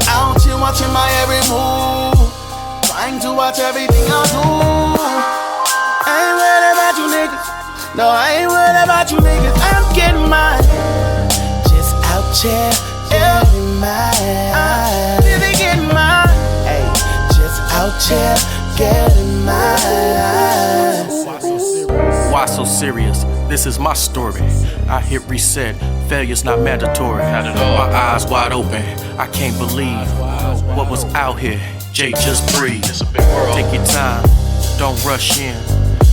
Out here watching my every move, trying to watch everything I do. I ain't worried about you niggas. No, I ain't worried about you niggas. I'm getting mine. Just out here getting mine. Really getting mine. Hey, just out here getting mine. Why so serious? This is my story. I hit reset, failure's not mandatory. My eyes wide open, I can't believe what was out here. Jay, just breathe. Take your time, don't rush in.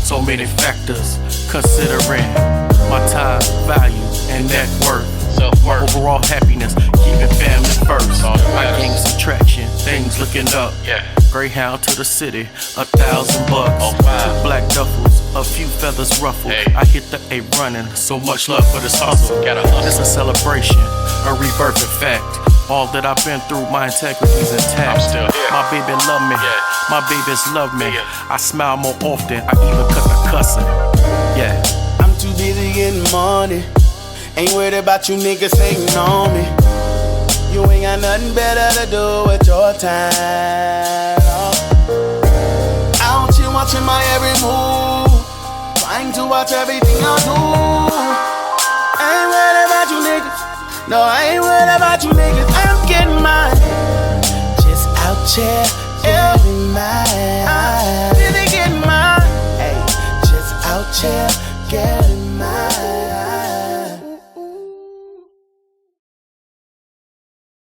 So many factors considering my time, value, and net worth. Overall happiness, keeping family first. I gained some traction, things looking up. Greyhound to the city, $1,000. 2 black duffels, a few feathers ruffled. I hit the A running, so much love for this hustle. This a celebration, a rebirth in fact. All that I've been through, my integrity's intact. My baby love me, my babies love me. I smile more often, I even cut the cussing. Yeah. I'm too busy getting money. Ain't worried about you niggas hating on me. You ain't got nothing better to do with your time. Out here watching my every move, trying to watch everything I do. I ain't worried about you niggas. No, I ain't worried about you niggas. I'm getting mine. Just out here getting mine. Really getting mine. Hey, just out here getting mine.